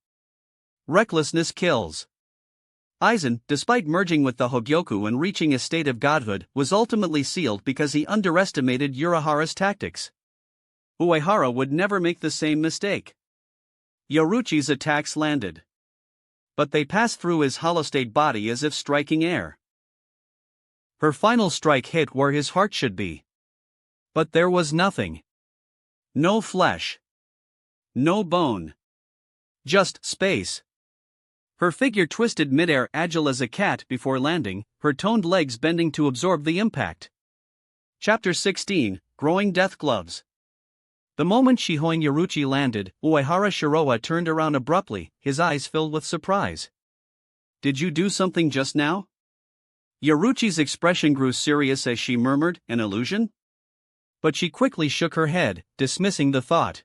Recklessness kills. Aizen, despite merging with the Hogyoku and reaching a state of godhood, was ultimately sealed because he underestimated Urahara's tactics. Uehara would never make the same mistake. Yoruchi's attacks landed. But they passed through his holostate body as if striking air. Her final strike hit where his heart should be. But there was nothing. No flesh. No bone. Just space. Her figure twisted midair, agile as a cat before landing, her toned legs bending to absorb the impact. Chapter 16, Growing Death Gloves. The moment Shihoin Yoruchi landed, Uehara Shiroa turned around abruptly, his eyes filled with surprise. Did you do something just now? Yoruchi's expression grew serious as she murmured, an illusion? But she quickly shook her head, dismissing the thought.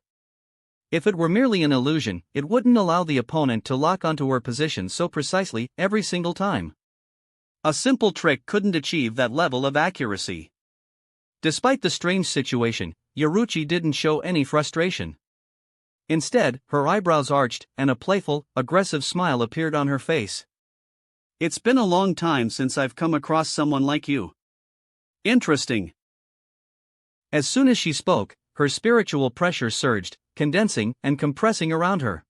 If it were merely an illusion, it wouldn't allow the opponent to lock onto her position so precisely every single time. A simple trick couldn't achieve that level of accuracy. Despite the strange situation, Yoruchi didn't show any frustration. Instead, her eyebrows arched, and a playful, aggressive smile appeared on her face. It's been a long time since I've come across someone like you. Interesting. As soon as she spoke, her spiritual pressure surged, condensing and compressing around her.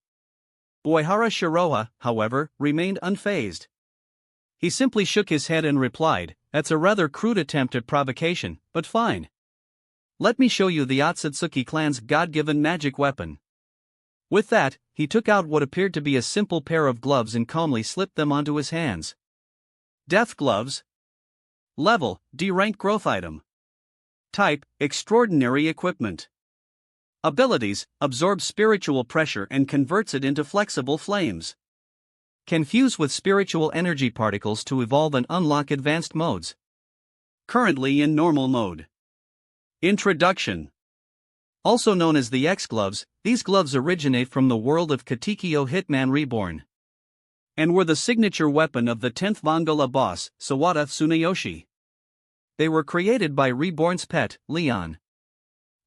Uehara Shiroha, however, remained unfazed. He simply shook his head and replied, "That's a rather crude attempt at provocation, but fine. Let me show you the Otsutsuki clan's God-given magic weapon." With that, he took out what appeared to be a simple pair of gloves and calmly slipped them onto his hands. Death gloves. Level, D-rank growth item. Type, extraordinary equipment. Abilities, absorb spiritual pressure and converts it into flexible flames. Can fuse with spiritual energy particles to evolve and unlock advanced modes. Currently in normal mode. Introduction. Also known as the X-Gloves, these gloves originate from the world of Katekyo Hitman Reborn, and were the signature weapon of the 10th Mangala boss, Sawada Tsuneyoshi. They were created by Reborn's pet, Leon.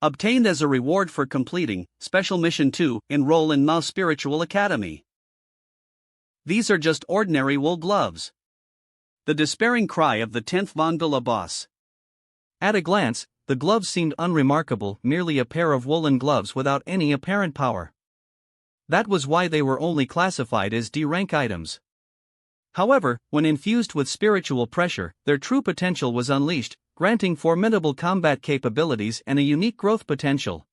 Obtained as a reward for completing Special Mission 2, enroll in Mao Spiritual Academy. These are just ordinary wool gloves. The despairing cry of the 10th Mangala boss. At a glance, the gloves seemed unremarkable, merely a pair of woolen gloves without any apparent power. That was why they were only classified as D-rank items. However, when infused with spiritual pressure, their true potential was unleashed, granting formidable combat capabilities and a unique growth potential.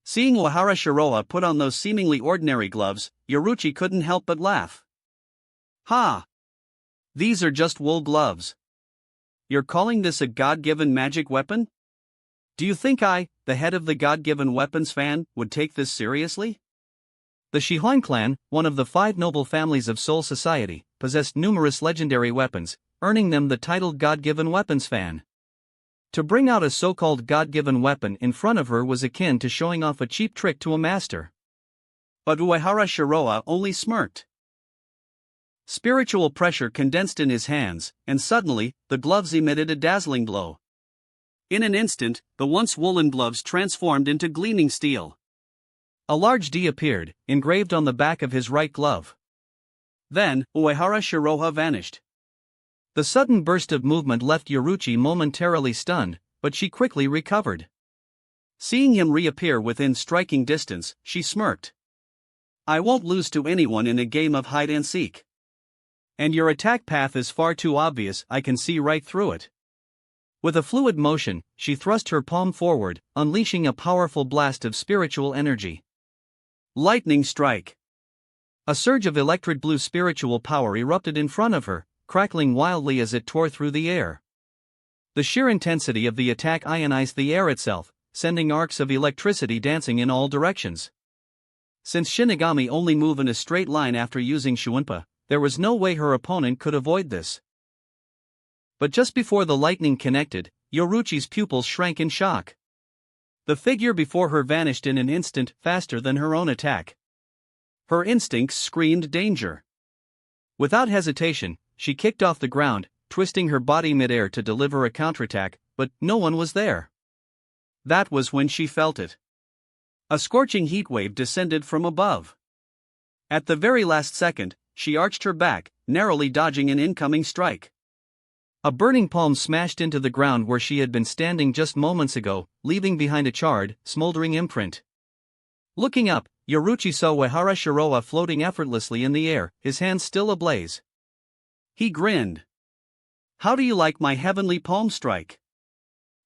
Seeing Uehara Shiroha put on those seemingly ordinary gloves, Yoruchi couldn't help but laugh. "Ha! These are just wool gloves. You're calling this a God-given magic weapon? Do you think I, the head of the God-given weapons fan, would take this seriously?" The Shihuan clan, one of the 5 noble families of Seoul society, possessed numerous legendary weapons, earning them the title God-given weapons fan. To bring out a so-called God-given weapon in front of her was akin to showing off a cheap trick to a master. But Uehara Shiroha only smirked. Spiritual pressure condensed in his hands, and suddenly, the gloves emitted a dazzling glow. In an instant, the once woolen gloves transformed into gleaming steel. A large D appeared, engraved on the back of his right glove. Then, Uehara Shiroha vanished. The sudden burst of movement left Yoruchi momentarily stunned, but she quickly recovered. Seeing him reappear within striking distance, she smirked. "I won't lose to anyone in a game of hide-and-seek. And your attack path is far too obvious, I can see right through it." With a fluid motion, she thrust her palm forward, unleashing a powerful blast of spiritual energy. Lightning strike. A surge of electric blue spiritual power erupted in front of her, crackling wildly as it tore through the air. The sheer intensity of the attack ionized the air itself, sending arcs of electricity dancing in all directions. Since Shinigami only move in a straight line after using Shuunpa, there was no way her opponent could avoid this. But just before the lightning connected, Yoruchi's pupils shrank in shock. The figure before her vanished in an instant, faster than her own attack. Her instincts screamed danger. Without hesitation, she kicked off the ground, twisting her body midair to deliver a counterattack, but no one was there. That was when she felt it. A scorching heatwave descended from above. At the very last second, she arched her back, narrowly dodging an incoming strike. A burning palm smashed into the ground where she had been standing just moments ago, leaving behind a charred, smoldering imprint. Looking up, Yoruchi saw Uehara Shiroha floating effortlessly in the air, his hands still ablaze. He grinned. "How do you like my heavenly palm strike?"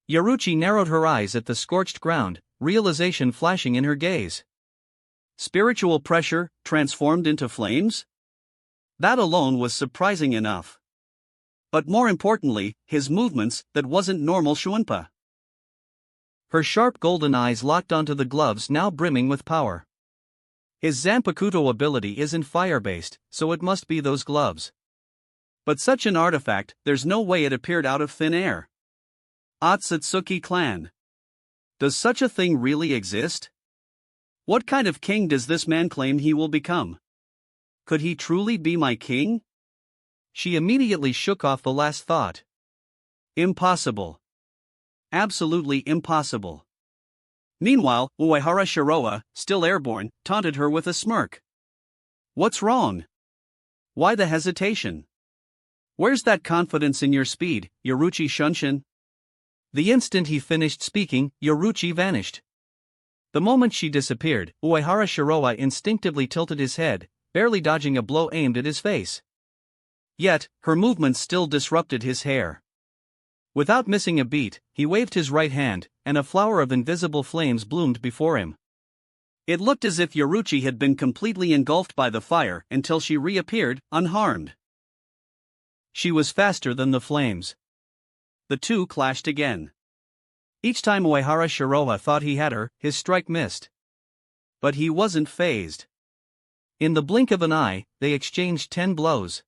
Yoruchi narrowed her eyes at the scorched ground, realization flashing in her gaze. Spiritual pressure, transformed into flames? That alone was surprising enough. But more importantly, his movements, that wasn't normal Shuunpa. Her sharp golden eyes locked onto the gloves now brimming with power. His Zanpakuto ability isn't fire-based, so it must be those gloves. But such an artifact, there's no way it appeared out of thin air. Otsutsuki clan. Does such a thing really exist? What kind of king does this man claim he will become? Could he truly be my king? She immediately shook off the last thought. Impossible. Absolutely impossible. Meanwhile, Uehara Shiroha, still airborne, taunted her with a smirk. What's wrong? Why the hesitation? Where's that confidence in your speed, Yoruchi Shunshin? The instant he finished speaking, Yoruchi vanished. The moment she disappeared, Uehara Shiroa instinctively tilted his head, barely dodging a blow aimed at his face. Yet, her movements still disrupted his hair. Without missing a beat, he waved his right hand, and a flower of invisible flames bloomed before him. It looked as if Yoruchi had been completely engulfed by the fire until she reappeared, unharmed. She was faster than the flames. The two clashed again. Each time Uehara Shiroa thought he had her, his strike missed. But he wasn't fazed. In the blink of an eye, they exchanged 10 blows.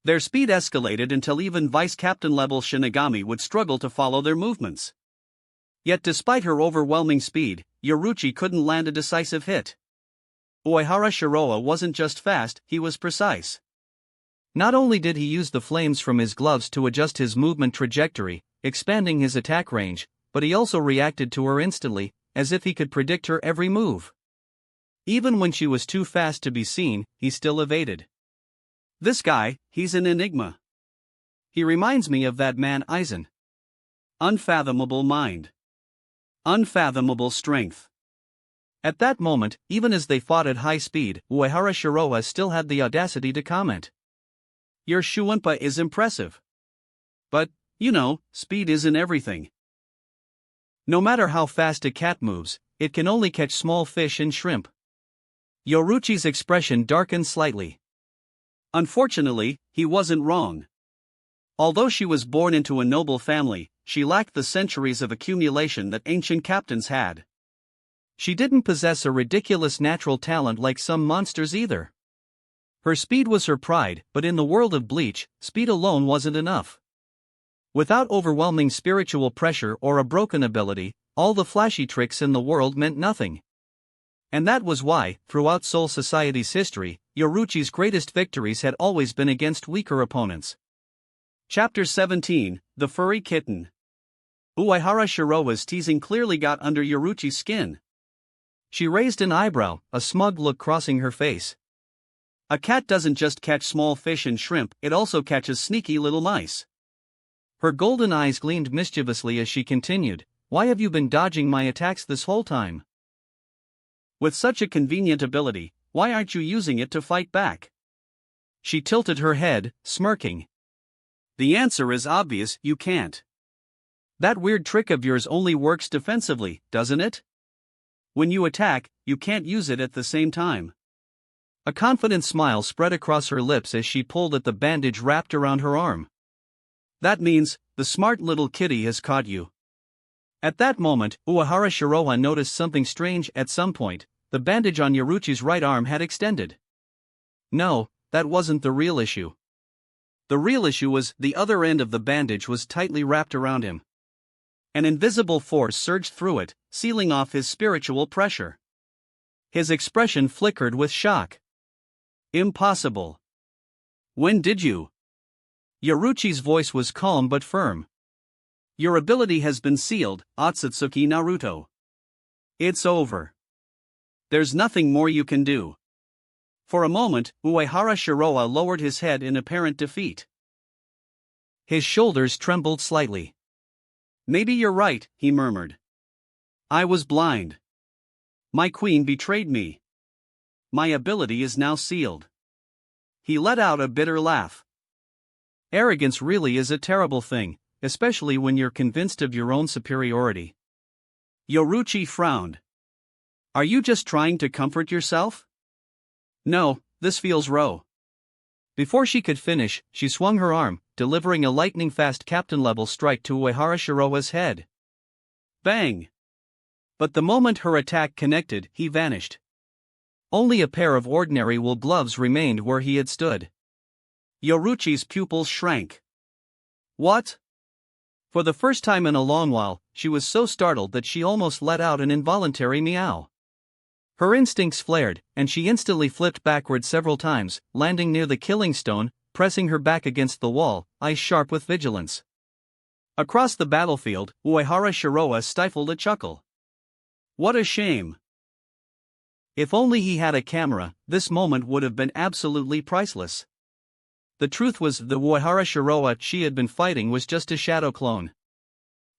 Their speed escalated until even vice-captain-level Shinigami would struggle to follow their movements. Yet despite her overwhelming speed, Yoruchi couldn't land a decisive hit. Uehara Shiroa wasn't just fast, he was precise. Not only did he use the flames from his gloves to adjust his movement trajectory, expanding his attack range, but he also reacted to her instantly, as if he could predict her every move. Even when she was too fast to be seen, he still evaded. This guy, he's an enigma. He reminds me of that man Aizen. Unfathomable mind. Unfathomable strength. At that moment, even as they fought at high speed, Uehara Shiroa still had the audacity to comment. Your Shuunpa is impressive. But, speed isn't everything. No matter how fast a cat moves, it can only catch small fish and shrimp. Yoruchi's expression darkened slightly. Unfortunately, he wasn't wrong. Although she was born into a noble family, she lacked the centuries of accumulation that ancient captains had. She didn't possess a ridiculous natural talent like some monsters either. Her speed was her pride, but in the world of Bleach, speed alone wasn't enough. Without overwhelming spiritual pressure or a broken ability, all the flashy tricks in the world meant nothing. And that was why, throughout Soul Society's history, Yoruchi's greatest victories had always been against weaker opponents. Chapter 17, The Furry Kitten. Uehara Shiroa's teasing clearly got under Yoruchi's skin. She raised an eyebrow, a smug look crossing her face. A cat doesn't just catch small fish and shrimp, it also catches sneaky little mice. Her golden eyes gleamed mischievously as she continued, Why have you been dodging my attacks this whole time? With such a convenient ability, why aren't you using it to fight back? She tilted her head, smirking. The answer is obvious, you can't. That weird trick of yours only works defensively, doesn't it? When you attack, you can't use it at the same time. A confident smile spread across her lips as she pulled at the bandage wrapped around her arm. That means, the smart little kitty has caught you. At that moment, Uehara Shiroa noticed something strange. At some point, the bandage on Yoruchi's right arm had extended. No, that wasn't the real issue. The real issue was, the other end of the bandage was tightly wrapped around him. An invisible force surged through it, sealing off his spiritual pressure. His expression flickered with shock. Impossible. When did you? Yoruchi's voice was calm but firm. Your ability has been sealed, Otsutsuki Naruto. It's over. There's nothing more you can do. For a moment, Uehara Shiroa lowered his head in apparent defeat. His shoulders trembled slightly. Maybe you're right, he murmured. I was blind. My queen betrayed me. My ability is now sealed. He let out a bitter laugh. Arrogance really is a terrible thing, especially when you're convinced of your own superiority. Yoruchi frowned. Are you just trying to comfort yourself? No, this feels raw. Before she could finish, she swung her arm, delivering a lightning-fast captain-level strike to Uehara Shiroa's head. Bang! But the moment her attack connected, he vanished. Only a pair of ordinary wool gloves remained where he had stood. Yoruchi's pupils shrank. What? For the first time in a long while, she was so startled that she almost let out an involuntary meow. Her instincts flared, and she instantly flipped backward several times, landing near the killing stone, pressing her back against the wall, eyes sharp with vigilance. Across the battlefield, Uehara Shiroa stifled a chuckle. What a shame. If only he had a camera, this moment would have been absolutely priceless. The truth was, the Uehara Shiroa she had been fighting was just a shadow clone.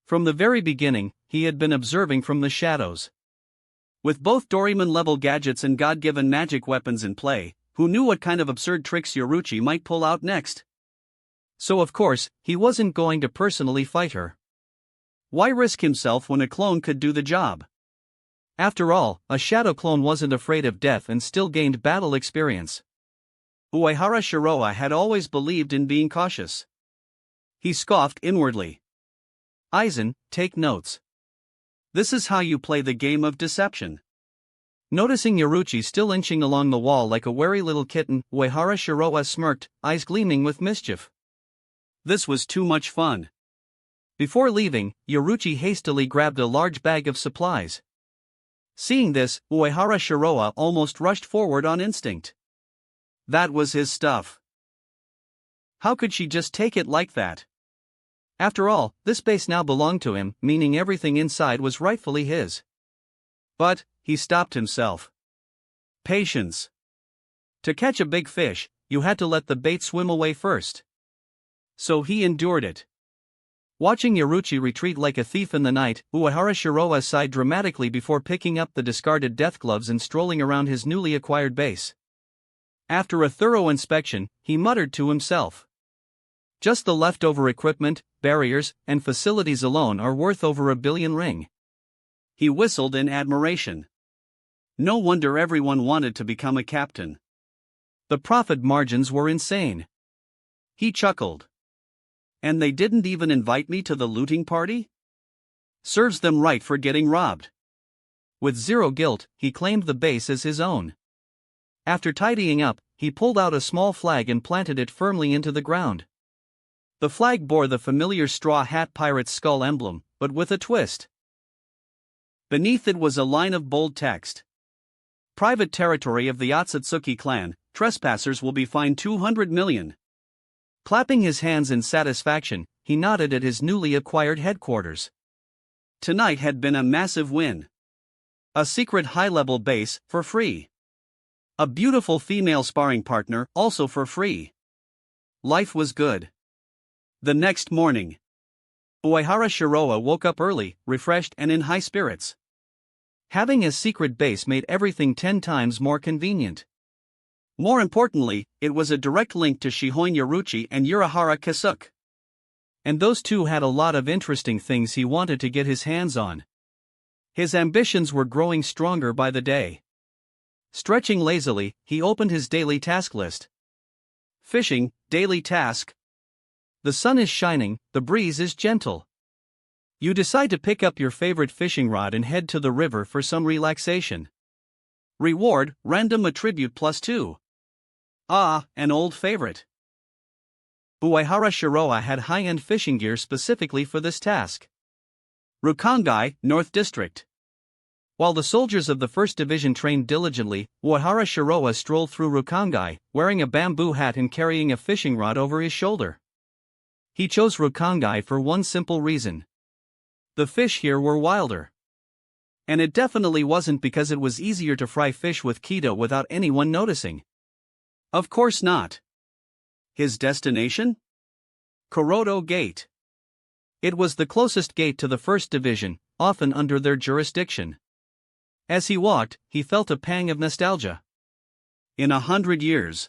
From the very beginning, he had been observing from the shadows. With both Doraemon-level gadgets and God-given magic weapons in play, who knew what kind of absurd tricks Yoruchi might pull out next? So of course, he wasn't going to personally fight her. Why risk himself when a clone could do the job? After all, a shadow clone wasn't afraid of death and still gained battle experience. Uehara Shiroa had always believed in being cautious. He scoffed inwardly. Aizen, take notes. This is how you play the game of deception. Noticing Yoruchi still inching along the wall like a wary little kitten, Uehara Shiroa smirked, eyes gleaming with mischief. This was too much fun. Before leaving, Yoruchi hastily grabbed a large bag of supplies. Seeing this, Uehara Shiroa almost rushed forward on instinct. That was his stuff. How could she just take it like that? After all, this base now belonged to him, meaning everything inside was rightfully his. But, he stopped himself. Patience. To catch a big fish, you had to let the bait swim away first. So he endured it. Watching Yoruchi retreat like a thief in the night, Uehara Shiroa sighed dramatically before picking up the discarded death gloves and strolling around his newly acquired base. After a thorough inspection, he muttered to himself. Just the leftover equipment, barriers, and facilities alone are worth over 1 billion ring. He whistled in admiration. No wonder everyone wanted to become a captain. The profit margins were insane. He chuckled. And they didn't even invite me to the looting party? Serves them right for getting robbed. With zero guilt, he claimed the base as his own. After tidying up, he pulled out a small flag and planted it firmly into the ground. The flag bore the familiar straw hat pirate's skull emblem, but with a twist. Beneath it was a line of bold text. Private territory of the Otsutsuki clan, trespassers will be fined 200 million. Clapping his hands in satisfaction, he nodded at his newly acquired headquarters. Tonight had been a massive win. A secret high-level base, for free. A beautiful female sparring partner, also for free. Life was good. The next morning, Uehara Shiroa woke up early, refreshed and in high spirits. Having a secret base made everything 10 times more convenient. More importantly, it was a direct link to Shihoin Yoruchi and Urahara Kasuke. And those two had a lot of interesting things he wanted to get his hands on. His ambitions were growing stronger by the day. Stretching lazily, he opened his daily task list. Fishing, daily task. The sun is shining, the breeze is gentle. You decide to pick up your favorite fishing rod and head to the river for some relaxation. Reward, random attribute +2. Ah, an old favorite. Uehara Shiroa had high-end fishing gear specifically for this task. Rukangai, North District. While the soldiers of the 1st Division trained diligently, Uehara Shiroa strolled through Rukangai, wearing a bamboo hat and carrying a fishing rod over his shoulder. He chose Rukangai for one simple reason. The fish here were wilder. And it definitely wasn't because it was easier to fry fish with Kido without anyone noticing. Of course not. His destination? Kurodo Gate. It was the closest gate to the 1st Division, often under their jurisdiction. As he walked, he felt a pang of nostalgia. In 100 years,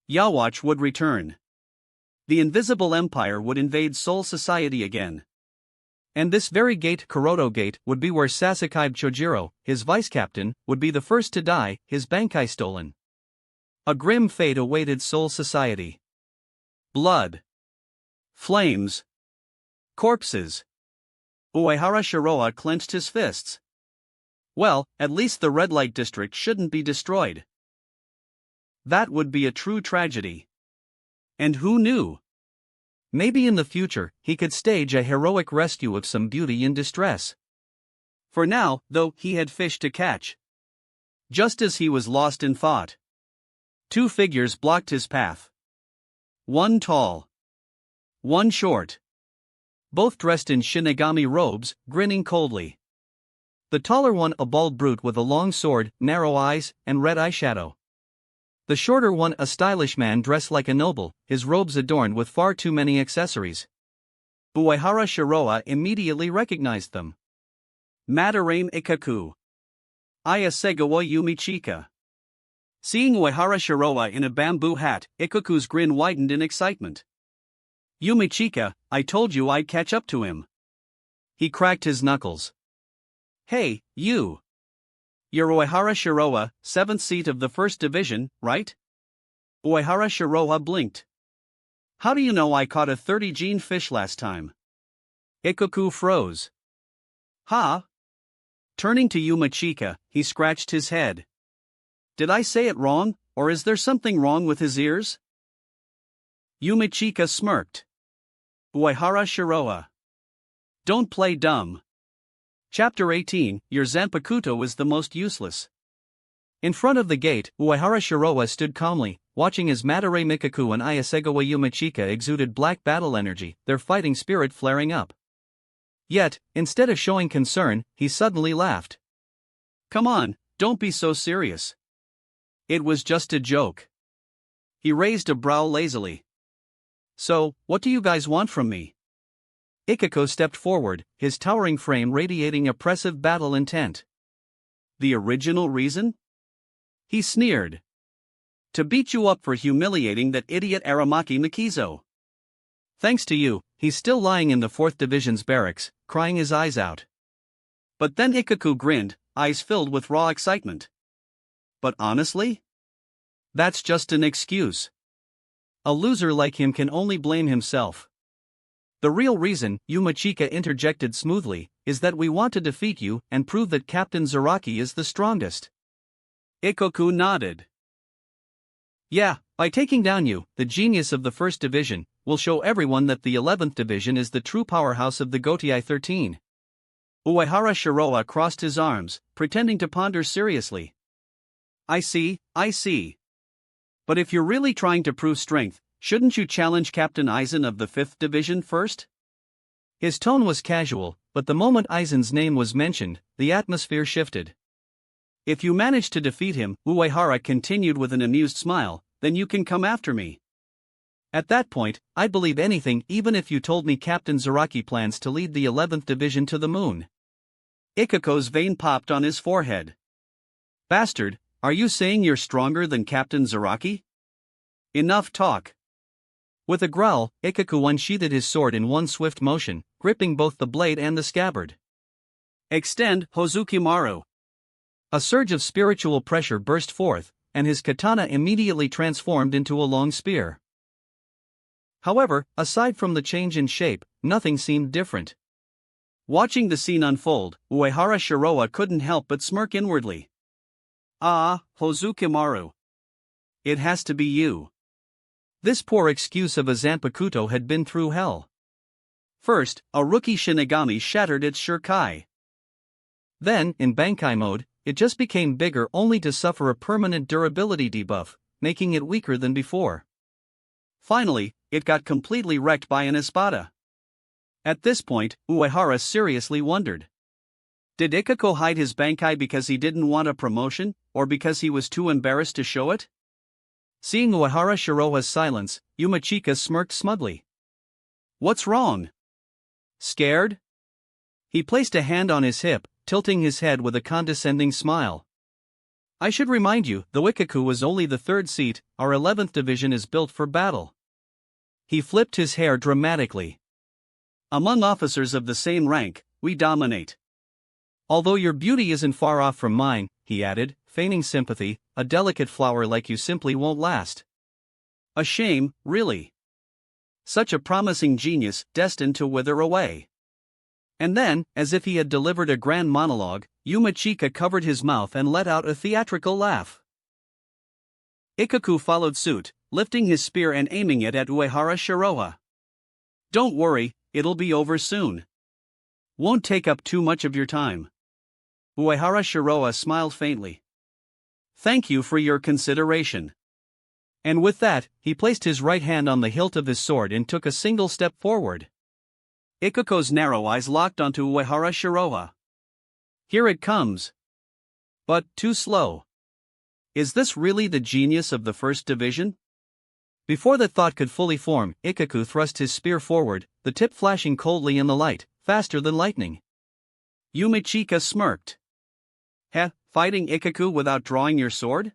Yawatch would return. The Invisible Empire would invade Soul Society again. And this very gate, Kurodo Gate, would be where Sasakibe Chojiro, his vice-captain, would be the first to die, his bankai stolen. A grim fate awaited Soul Society. Blood. Flames. Corpses. Uehara Shiroa clenched his fists. Well, at least the red light district shouldn't be destroyed. That would be a true tragedy. And who knew? Maybe in the future, he could stage a heroic rescue of some beauty in distress. For now, though, he had fish to catch. Just as he was lost in thought, 2 figures blocked his path. One tall. One short. Both dressed in Shinigami robes, grinning coldly. The taller one a bald brute with a long sword, narrow eyes, and red eyeshadow. The shorter one a stylish man dressed like a noble, his robes adorned with far too many accessories. Uehara Shiroa immediately recognized them. Madarame Ikaku. Ayasegawa Yumichika. Seeing Uehara Shiroa in a bamboo hat, Ikuku's grin widened in excitement. Yumichika, I told you I'd catch up to him. He cracked his knuckles. Hey, you. You're Uehara Shiroa, 7th seat of the 1st Division, right? Uehara Shiroa blinked. How do you know I caught a 30-gene fish last time? Ikuku froze. Huh? Turning to Yumichika, he scratched his head. Did I say it wrong, or is there something wrong with his ears? Yumichika smirked. Uehara Shiroa. Don't play dumb. Chapter 18, Your Zanpakuto is the most useless. In front of the gate, Uehara Shiroa stood calmly, watching as Madarei Mikaku and Ayasegawa Yumichika exuded black battle energy, their fighting spirit flaring up. Yet, instead of showing concern, he suddenly laughed. Come on, don't be so serious. It was just a joke. He raised a brow lazily. So, what do you guys want from me? Ikuko stepped forward, his towering frame radiating oppressive battle intent. The original reason? He sneered. To beat you up for humiliating that idiot Aramaki Mikizo. Thanks to you, he's still lying in the 4th Division's barracks, crying his eyes out. But then Ikuku grinned, eyes filled with raw excitement. But honestly? That's just an excuse. A loser like him can only blame himself. The real reason, Yumichika interjected smoothly, is that we want to defeat you and prove that Captain Zaraki is the strongest. Ikuku nodded. Yeah, by taking down you, the genius of the 1st Division, we'll show everyone that the 11th Division is the true powerhouse of the Gotei 13. Uehara Shiroa crossed his arms, pretending to ponder seriously. I see. But if you're really trying to prove strength, shouldn't you challenge Captain Aizen of the 5th Division first? His tone was casual, but the moment Aizen's name was mentioned, the atmosphere shifted. If you manage to defeat him, Uehara continued with an amused smile, then you can come after me. At that point, I'd believe anything even if you told me Captain Zaraki plans to lead the 11th Division to the moon. Ikuko's vein popped on his forehead. Bastard, are you saying you're stronger than Captain Zaraki? Enough talk. With a growl, Ikuku unsheathed his sword in one swift motion, gripping both the blade and the scabbard. Extend, Hozukimaru. A surge of spiritual pressure burst forth, and his katana immediately transformed into a long spear. However, aside from the change in shape, nothing seemed different. Watching the scene unfold, Uehara Shiroa couldn't help but smirk inwardly. Ah, Hozukimaru. It has to be you. This poor excuse of a Zanpakuto had been through hell. First, a rookie Shinigami shattered its Shurkai. Then, in Bankai mode, it just became bigger only to suffer a permanent durability debuff, making it weaker than before. Finally, it got completely wrecked by an Espada. At this point, Uehara seriously wondered. Did Ikuko hide his Bankai because he didn't want a promotion, or because he was too embarrassed to show it? Seeing Uehara Shiroa's silence, Yumichika smirked smugly. What's wrong? Scared? He placed a hand on his hip, tilting his head with a condescending smile. I should remind you, though Ikuku was only the 3rd seat, our 11th Division is built for battle. He flipped his hair dramatically. Among officers of the same rank, we dominate. Although your beauty isn't far off from mine, he added, feigning sympathy, a delicate flower like you simply won't last. A shame, really. Such a promising genius, destined to wither away. And then, as if he had delivered a grand monologue, Yumichika covered his mouth and let out a theatrical laugh. Ikuku followed suit, lifting his spear and aiming it at Uehara Shiroa. Don't worry, it'll be over soon. Won't take up too much of your time. Uehara Shiroa smiled faintly. Thank you for your consideration. And with that, he placed his right hand on the hilt of his sword and took a single step forward. Ikuko's narrow eyes locked onto Uehara Shiroa. Here it comes. But too slow. Is this really the genius of the 1st Division? Before the thought could fully form, Ikuku thrust his spear forward, the tip flashing coldly in the light, faster than lightning. Yumichika smirked. Fighting Ikaku without drawing your sword?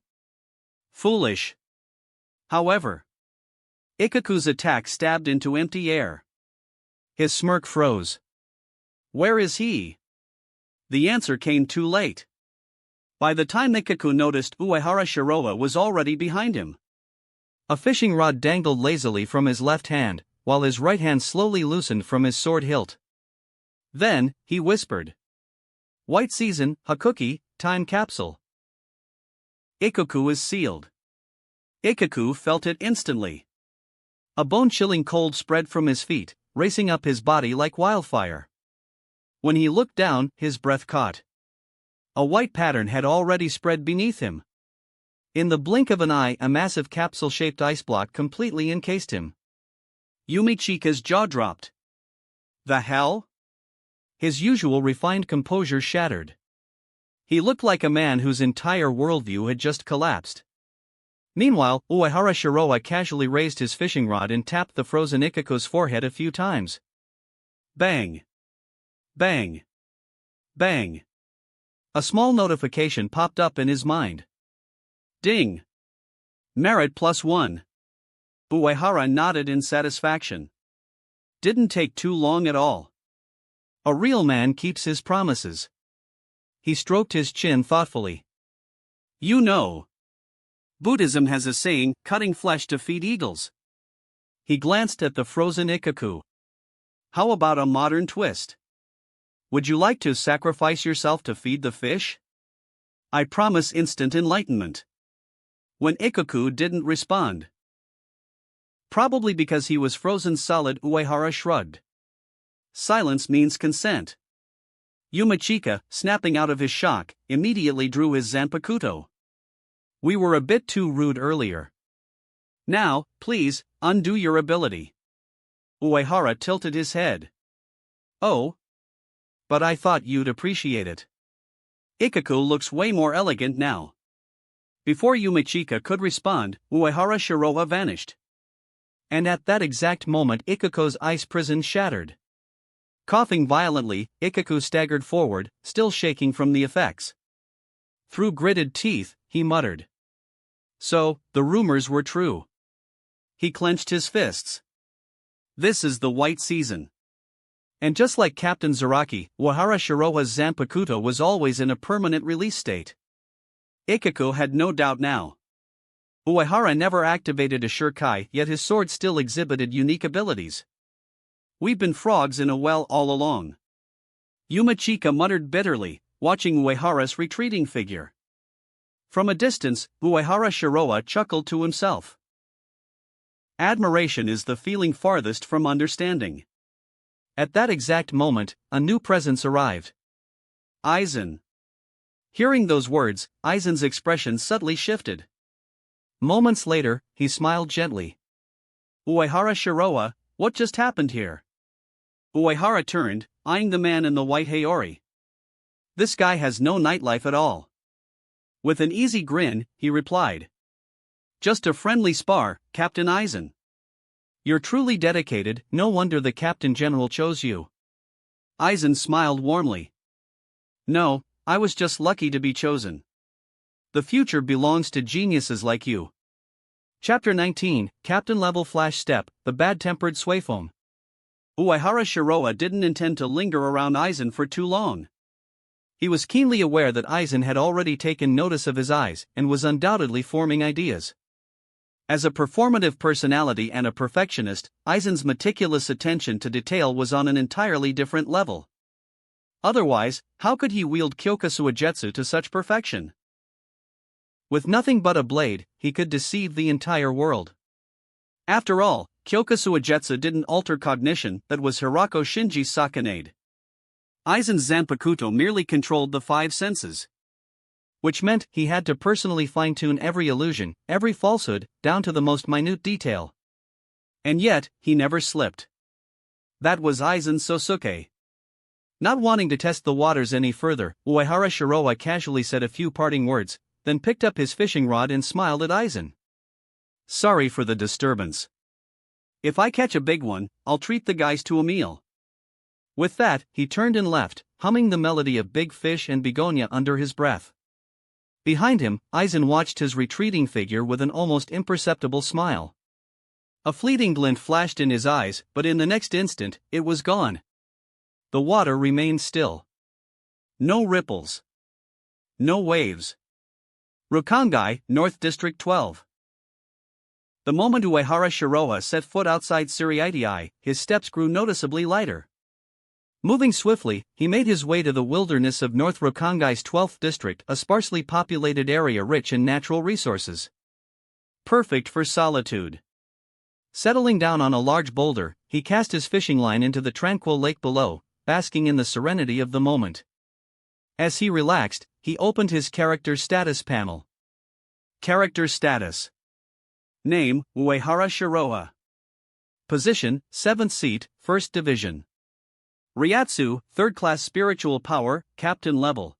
Foolish. However, Ikaku's attack stabbed into empty air. His smirk froze. Where is he? The answer came too late. By the time Ikaku noticed, Uehara Shiroa was already behind him. A fishing rod dangled lazily from his left hand, while his right hand slowly loosened from his sword hilt. Then, he whispered. White Season, Hakuki, time capsule. Ikaku is sealed. Ikaku felt it instantly. A bone-chilling cold spread from his feet, racing up his body like wildfire. When he looked down, his breath caught. A white pattern had already spread beneath him. In the blink of an eye, a massive capsule-shaped ice block completely encased him. Yumichika's jaw dropped. The hell? His usual refined composure shattered. He looked like a man whose entire worldview had just collapsed. Meanwhile, Uehara Shiroa casually raised his fishing rod and tapped the frozen Ikaku's forehead a few times. Bang! Bang! Bang! A small notification popped up in his mind. Ding! Merit +1. Uehara nodded in satisfaction. Didn't take too long at all. A real man keeps his promises. He stroked his chin thoughtfully. You know, Buddhism has a saying, cutting flesh to feed eagles. He glanced at the frozen Ikaku. How about a modern twist? Would you like to sacrifice yourself to feed the fish? I promise instant enlightenment. When Ikaku didn't respond. Probably because he was frozen solid, Uehara shrugged. Silence means consent. Yumichika, snapping out of his shock, immediately drew his Zanpakuto. We were a bit too rude earlier. Now, please, undo your ability. Uehara tilted his head. Oh? But I thought you'd appreciate it. Ikaku looks way more elegant now. Before Yumichika could respond, Uehara Shiroa vanished. And at that exact moment Ikaku's ice prison shattered. Coughing violently, Ikaku staggered forward, still shaking from the effects. Through gritted teeth, he muttered. So, the rumors were true. He clenched his fists. This is the White Season. And just like Captain Zaraki, Uehara Shiroa's Zanpakuto was always in a permanent release state. Ikaku had no doubt now. Uehara never activated a Shurikai, yet his sword still exhibited unique abilities. We've been frogs in a well all along. Yumichika muttered bitterly, watching Uehara's retreating figure. From a distance, Uehara Shiroa chuckled to himself. Admiration is the feeling farthest from understanding. At that exact moment, a new presence arrived. Aizen. Hearing those words, Aizen's expression subtly shifted. Moments later, he smiled gently. Uehara Shiroa, what just happened here? Uehara turned, eyeing the man in the white Haori. This guy has no nightlife at all. With an easy grin, he replied. Just a friendly spar, Captain Aizen. You're truly dedicated, no wonder the Captain General chose you. Aizen smiled warmly. No, I was just lucky to be chosen. The future belongs to geniuses like you. Chapter 19, Captain Level Flash Step, the Bad-Tempered Swayfoam. Uehara Shiroa didn't intend to linger around Aizen for too long. He was keenly aware that Aizen had already taken notice of his eyes and was undoubtedly forming ideas. As a performative personality and a perfectionist, Aizen's meticulous attention to detail was on an entirely different level. Otherwise, how could he wield Kyokusuajetsu to such perfection? With nothing but a blade, he could deceive the entire world. After all, Kyokusuajetsu didn't alter cognition, that was Hirako Shinji's Sakanade. Aizen's Zanpakuto merely controlled the five senses. Which meant he had to personally fine-tune every illusion, every falsehood, down to the most minute detail. And yet, he never slipped. That was Aizen Sosuke. Not wanting to test the waters any further, Uehara Shiroa casually said a few parting words, then picked up his fishing rod and smiled at Aizen. Sorry for the disturbance. If I catch a big one, I'll treat the guys to a meal. With that, he turned and left, humming the melody of Big Fish and Begonia under his breath. Behind him, Aizen watched his retreating figure with an almost imperceptible smile. A fleeting glint flashed in his eyes, but in the next instant, it was gone. The water remained still. No ripples. No waves. Rukongai, North District 12. The moment Uehara Shiroha set foot outside Suriitai, his steps grew noticeably lighter. Moving swiftly, he made his way to the wilderness of North Rokangai's 12th district, a sparsely populated area rich in natural resources. Perfect for solitude. Settling down on a large boulder, he cast his fishing line into the tranquil lake below, basking in the serenity of the moment. As he relaxed, he opened his character status panel. Character status. Name, Uehara Shiroha. Position, 7th seat, 1st division. Ryatsu, 3rd class spiritual power, captain level.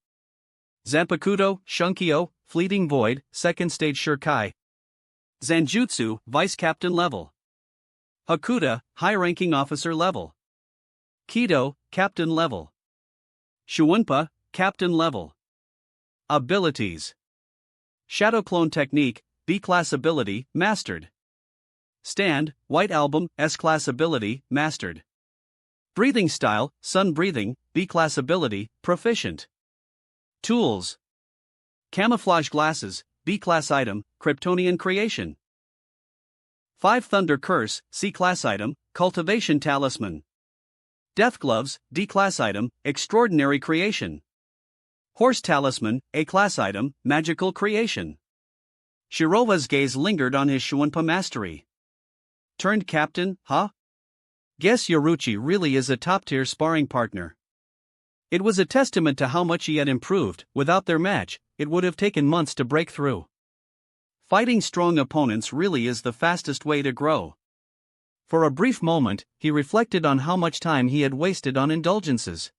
Zanpakuto, Shunkyo, fleeting void, 2nd stage Shurkai. Zanjutsu, vice captain level. Hakuta, high-ranking officer level. Kido, captain level. Shuunpa, captain level. Abilities. Shadow Clone Technique, B-class ability, mastered. Stand, White Album, S-class ability, mastered. Breathing style, Sun Breathing, B-class ability, proficient. Tools. Camouflage glasses, B-class item, Kryptonian creation. 5 Thunder Curse, C-class item, Cultivation Talisman. Death Gloves, D-class item, Extraordinary creation. Horse Talisman, A-class item, Magical creation. Shirova's gaze lingered on his Shuunpa mastery. Turned captain, huh? Guess Yoruchi really is a top-tier sparring partner. It was a testament to how much he had improved. Without their match, it would have taken months to break through. Fighting strong opponents really is the fastest way to grow. For a brief moment, he reflected on how much time he had wasted on indulgences.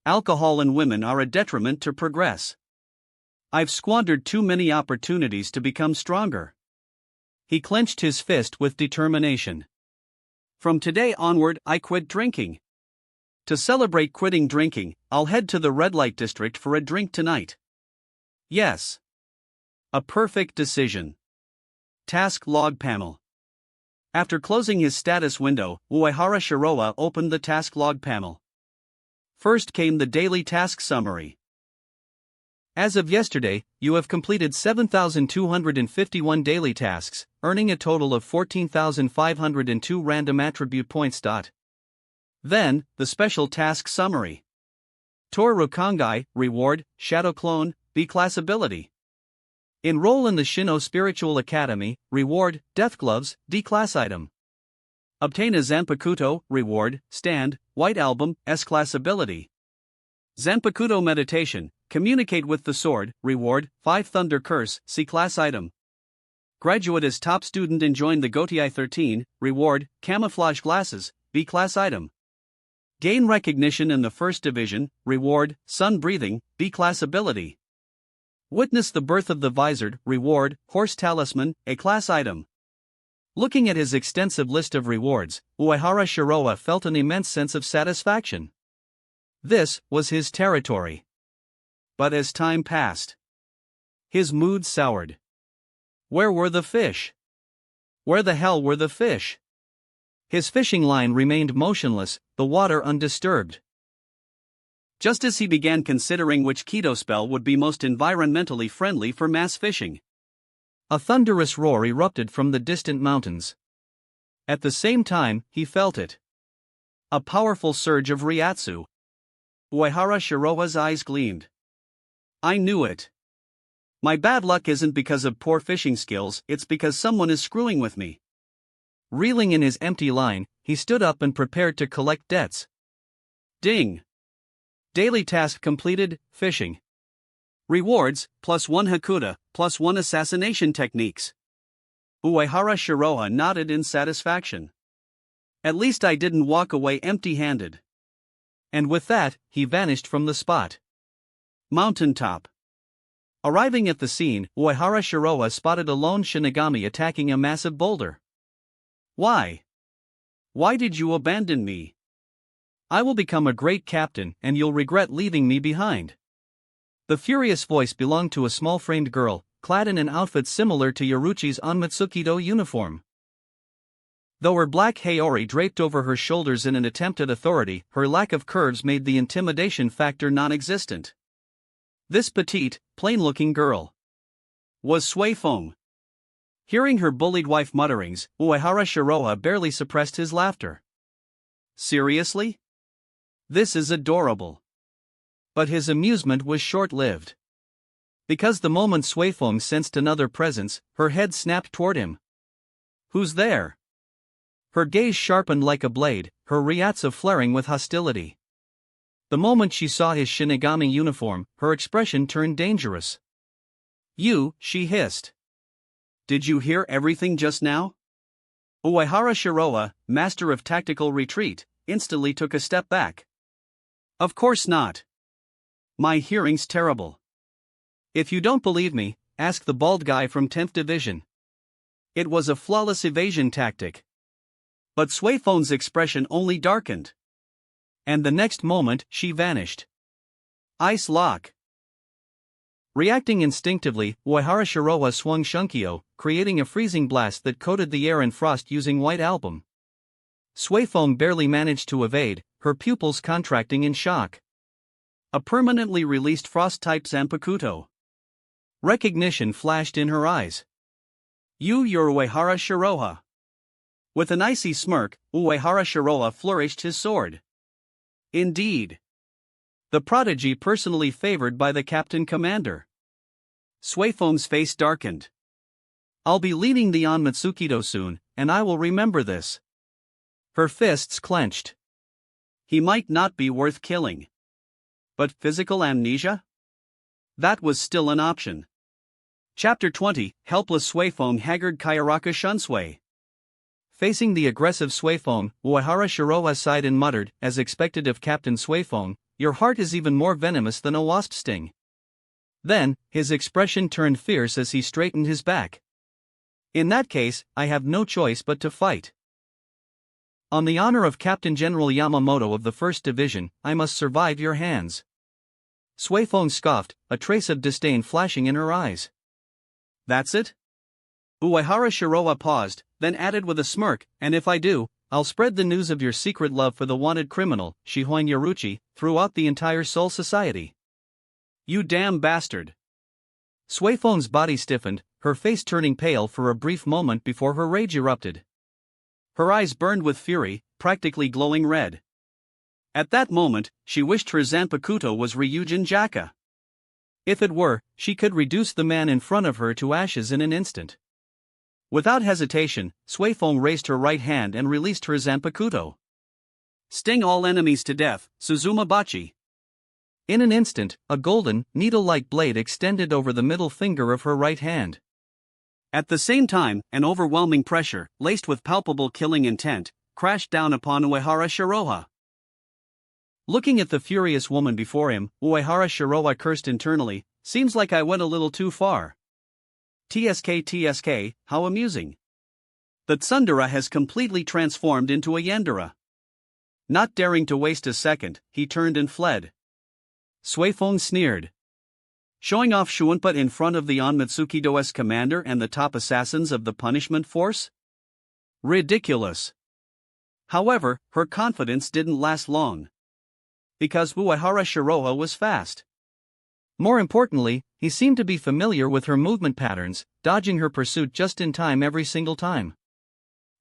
Alcohol and women are a detriment to progress. I've squandered too many opportunities to become stronger. He clenched his fist with determination. From today onward, I quit drinking. To celebrate quitting drinking, I'll head to the red light district for a drink tonight. Yes. A perfect decision. Task log panel. After closing his status window, Uehara Shiroha opened the task log panel. First came the daily task summary. As of yesterday, you have completed 7,251 daily tasks, earning a total of 14,502 random attribute points. Then, the special task summary. Tor Rukongai, reward, Shadow Clone, B-class ability. Enroll in the Shino Spiritual Academy, reward, Death Gloves, D-class item. Obtain a Zanpakuto, reward, stand, White Album, S-class ability. Zanpakuto meditation, communicate with the sword, reward, 5 Thunder Curse, C-class item. Graduate as top student and join the Gotii 13, reward, camouflage glasses, B-class item. Gain recognition in the 1st division, reward, sun breathing, B-class ability. Witness the birth of the visored, reward, horse talisman, A-class item. Looking at his extensive list of rewards, Uehara Shiroha felt an immense sense of satisfaction. This was his territory. But as time passed, his mood soured. Where were the fish? Where the hell were the fish? His fishing line remained motionless, the water undisturbed. Just as he began considering which Kido spell would be most environmentally friendly for mass fishing, a thunderous roar erupted from the distant mountains. At the same time, he felt it. A powerful surge of Ryatsu. Uehara Shiroha's eyes gleamed. I knew it. My bad luck isn't because of poor fishing skills, it's because someone is screwing with me. Reeling in his empty line, he stood up and prepared to collect debts. Ding! Daily task completed, fishing. Rewards, +1 Hakuta, +1 assassination techniques. Uehara Shiroha nodded in satisfaction. At least I didn't walk away empty-handed. And with that, he vanished from the spot. Mountaintop. Arriving at the scene, Uehara Shiroha spotted a lone Shinigami attacking a massive boulder. Why? Why did you abandon me? I will become a great captain and you'll regret leaving me behind. The furious voice belonged to a small-framed girl, clad in an outfit similar to Yoruchi's Onmitsukido uniform. Though her black haori draped over her shoulders in an attempt at authority, her lack of curves made the intimidation factor non-existent. This petite, plain-looking girl was Suifeng. Hearing her bullied wife mutterings, Uehara Shiroha barely suppressed his laughter. Seriously? This is adorable. But his amusement was short-lived. Because the moment Suifeng sensed another presence, her head snapped toward him. Who's there? Her gaze sharpened like a blade, her reiatsu flaring with hostility. The moment she saw his Shinigami uniform, her expression turned dangerous. You, she hissed. Did you hear everything just now? Uehara Shiroha, master of tactical retreat, instantly took a step back. Of course not. My hearing's terrible. If you don't believe me, ask the bald guy from 10th Division. It was a flawless evasion tactic. But Suifeng's expression only darkened. And the next moment, she vanished. Ice lock. Reacting instinctively, Uehara Shiroha swung Shunkyo, creating a freezing blast that coated the air in frost using white album. Suifeng barely managed to evade, her pupils contracting in shock. A permanently released frost-type Zanpakuto. Recognition flashed in her eyes. You're Uehara Shiroha. With an icy smirk, Uehara Shiroha flourished his sword. Indeed. The prodigy personally favored by the captain commander. Suifeng's face darkened. I'll be leading the Onmitsukido soon, and I will remember this. Her fists clenched. He might not be worth killing. But physical amnesia? That was still an option. Chapter 20, Helpless Suifeng Haggard Kayaraka Shunsui. Facing the aggressive Suifeng, Uehara Shiroha sighed and muttered, as expected of Captain Suifeng, your heart is even more venomous than a wasp sting. Then, his expression turned fierce as he straightened his back. In that case, I have no choice but to fight. On the honor of Captain General Yamamoto of the 1st Division, I must survive your hands. Suifeng scoffed, a trace of disdain flashing in her eyes. That's it? Uehara Shiroha paused, then added with a smirk, and if I do, I'll spread the news of your secret love for the wanted criminal, Shihoin Yoruchi, throughout the entire Soul Society. You damn bastard. Suifeng's body stiffened, her face turning pale for a brief moment before her rage erupted. Her eyes burned with fury, practically glowing red. At that moment, she wished her Zanpakuto was Ryujin Jaka. If it were, she could reduce the man in front of her to ashes in an instant. Without hesitation, Suifeng raised her right hand and released her Zanpakuto. Sting all enemies to death, Suzuma Bachi. In an instant, a golden, needle-like blade extended over the middle finger of her right hand. At the same time, an overwhelming pressure, laced with palpable killing intent, crashed down upon Uehara Shiroha. Looking at the furious woman before him, Uehara Shiroha cursed internally, seems like I went a little too far. TSK, how amusing. The Tsundere has completely transformed into a Yandere. Not daring to waste a second, he turned and fled. Suifeng sneered. Showing off Shuunpa in front of the Onmitsukido's commander and the top assassins of the punishment force? Ridiculous. However, her confidence didn't last long. Because Uehara Shiroha was fast. More importantly, he seemed to be familiar with her movement patterns, dodging her pursuit just in time every single time.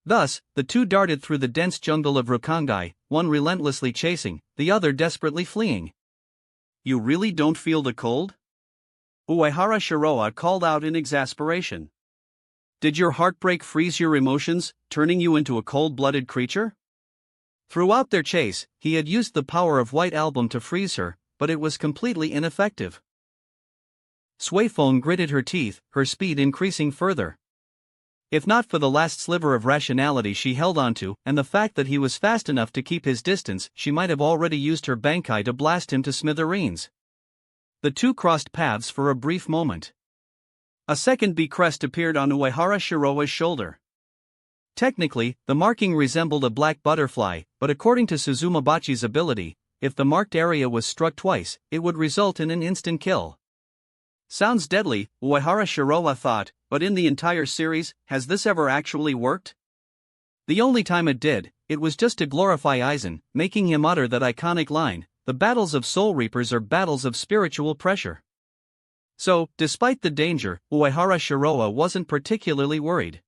Thus, the two darted through the dense jungle of Rukongai, one relentlessly chasing, the other desperately fleeing. You really don't feel the cold? Uehara Shiroha called out in exasperation. Did your heartbreak freeze your emotions, turning you into a cold-blooded creature? Throughout their chase, he had used the power of White Album to freeze her, but it was completely ineffective. Suifeng gritted her teeth, her speed increasing further. If not for the last sliver of rationality she held onto, and the fact that he was fast enough to keep his distance, she might have already used her Bankai to blast him to smithereens. The two crossed paths for a brief moment. A second B crest appeared on Uehara Shiroha's shoulder. Technically, the marking resembled a black butterfly, but according to Suzumabachi's ability, if the marked area was struck twice, it would result in an instant kill. Sounds deadly, Uehara Shiroa thought, but in the entire series, has this ever actually worked? The only time it did, it was just to glorify Aizen, making him utter that iconic line, "The battles of Soul Reapers are battles of spiritual pressure." So, despite the danger, Uehara Shiroa wasn't particularly worried.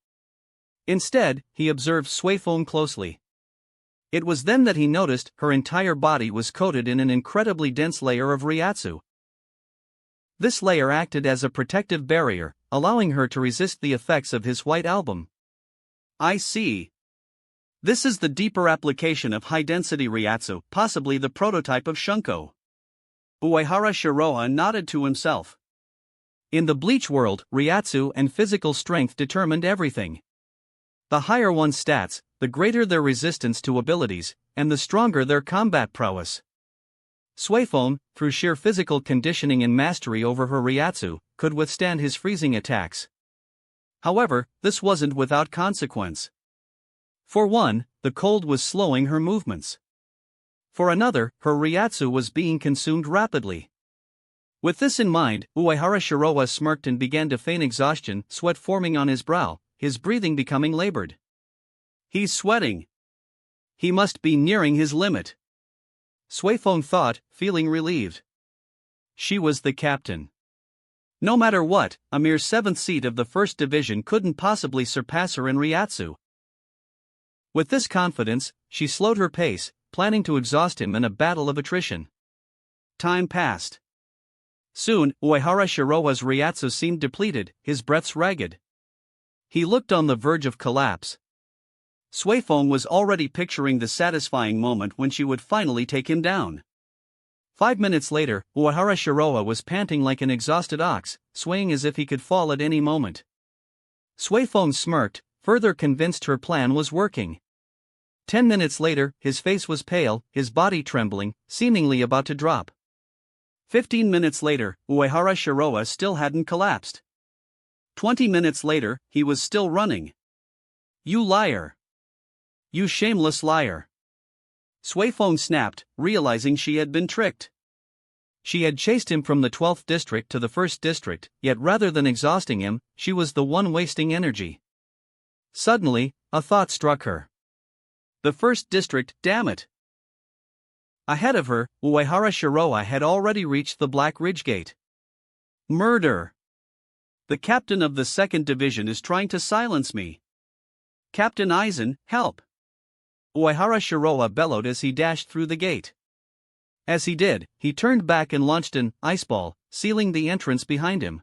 Instead, he observed Suifeng closely. It was then that he noticed her entire body was coated in an incredibly dense layer of Ryatsu. This layer acted as a protective barrier, allowing her to resist the effects of his white album. I see. This is the deeper application of high-density Ryatsu, possibly the prototype of Shunko. Uehara Shiroa nodded to himself. In the Bleach world, Ryatsu and physical strength determined everything. The higher one's stats, the greater their resistance to abilities, and the stronger their combat prowess. Suifeng, through sheer physical conditioning and mastery over her Ryatsu, could withstand his freezing attacks. However, this wasn't without consequence. For one, the cold was slowing her movements. For another, her Ryatsu was being consumed rapidly. With this in mind, Uehara Shiroa smirked and began to feign exhaustion, sweat forming on his brow, his breathing becoming labored. He's sweating. He must be nearing his limit. Suifeng thought, feeling relieved. She was the captain. No matter what, a mere 7th seat of the 1st Division couldn't possibly surpass her in Ryatsu. With this confidence, she slowed her pace, planning to exhaust him in a battle of attrition. Time passed. Soon, Uehara Shiroa's Ryatsu seemed depleted, his breaths ragged. He looked on the verge of collapse. Suifeng was already picturing the satisfying moment when she would finally take him down. 5 minutes later, Uehara Shiroa was panting like an exhausted ox, swaying as if he could fall at any moment. Suifeng smirked, further convinced her plan was working. 10 minutes later, his face was pale, his body trembling, seemingly about to drop. 15 minutes later, Uehara Shiroa still hadn't collapsed. 20 minutes later, he was still running. You liar! You shameless liar! Suifeng snapped, realizing she had been tricked. She had chased him from the 12th district to the 1st district, yet rather than exhausting him, she was the one wasting energy. Suddenly, a thought struck her. The 1st district, damn it! Ahead of her, Uehara Shiroa had already reached the Black Ridge Gate. Murder! The captain of the 2nd Division is trying to silence me. Captain Aizen, help! Uehara Shiroa bellowed as he dashed through the gate. As he did, he turned back and launched an ice ball, sealing the entrance behind him.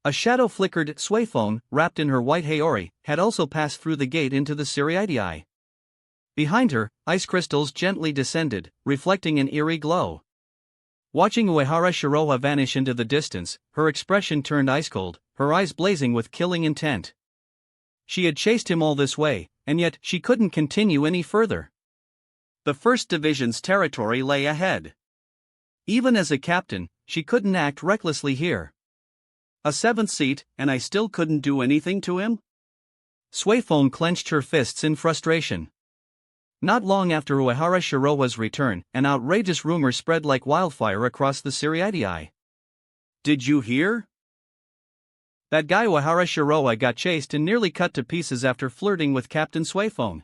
A shadow flickered. Suifeng, wrapped in her white haori, had also passed through the gate into the Siriidii. Behind her, ice crystals gently descended, reflecting an eerie glow. Watching Uehara Shiroa vanish into the distance, her expression turned ice-cold, her eyes blazing with killing intent. She had chased him all this way, and yet she couldn't continue any further. The 1st Division's territory lay ahead. Even as a captain, she couldn't act recklessly here. A 7th seat, and I still couldn't do anything to him? Suifeng clenched her fists in frustration. Not long after Uehara Shiroa's return, an outrageous rumor spread like wildfire across the Siriidii. Did you hear? That guy Uehara Shiroa got chased and nearly cut to pieces after flirting with Captain Suifeng.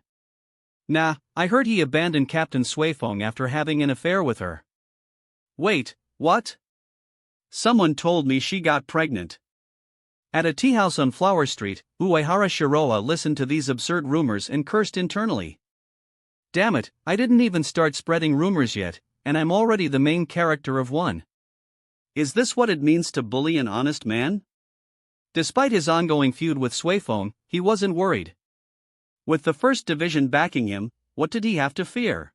Nah, I heard he abandoned Captain Suifeng after having an affair with her. Wait, what? Someone told me she got pregnant. At a tea house on Flower Street, Uehara Shiroa listened to these absurd rumors and cursed internally. Damn it, I didn't even start spreading rumors yet, and I'm already the main character of one. Is this what it means to bully an honest man? Despite his ongoing feud with Suifeng, he wasn't worried. With the 1st Division backing him, what did he have to fear?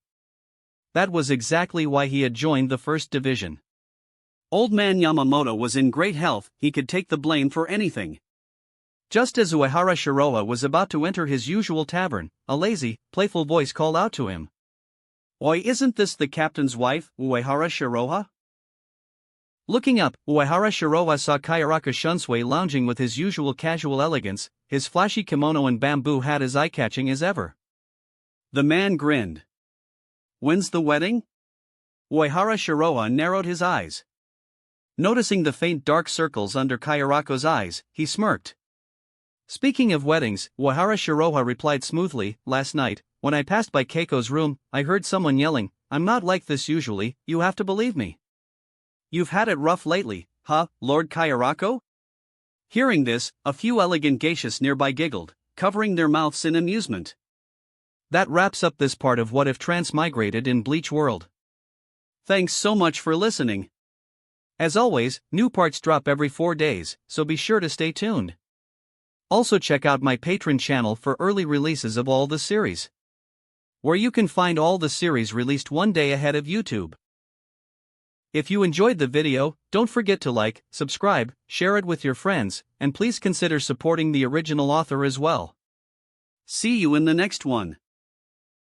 That was exactly why he had joined the 1st Division. Old man Yamamoto was in great health, he could take the blame for anything. Just as Uehara Shiroa was about to enter his usual tavern, a lazy, playful voice called out to him. Oi, isn't this the captain's wife, Uehara Shiroa? Looking up, Uehara Shiroa saw Kayaraka Shunsui lounging with his usual casual elegance, his flashy kimono and bamboo hat as eye-catching as ever. The man grinned. When's the wedding? Uehara Shiroha narrowed his eyes. Noticing the faint dark circles under Kayarako's eyes, he smirked. Speaking of weddings, Uehara Shiroha replied smoothly, last night, when I passed by Keiko's room, I heard someone yelling, I'm not like this usually, you have to believe me. You've had it rough lately, huh, Lord Kayarako? Hearing this, a few elegant geishas nearby giggled, covering their mouths in amusement. That wraps up this part of What If Transmigrated in Bleach World. Thanks so much for listening. As always, new parts drop every 4 days, so be sure to stay tuned. Also check out my Patreon channel for early releases of all the series, where you can find all the series released one day ahead of YouTube. If you enjoyed the video, don't forget to like, subscribe, share it with your friends, and please consider supporting the original author as well. See you in the next one.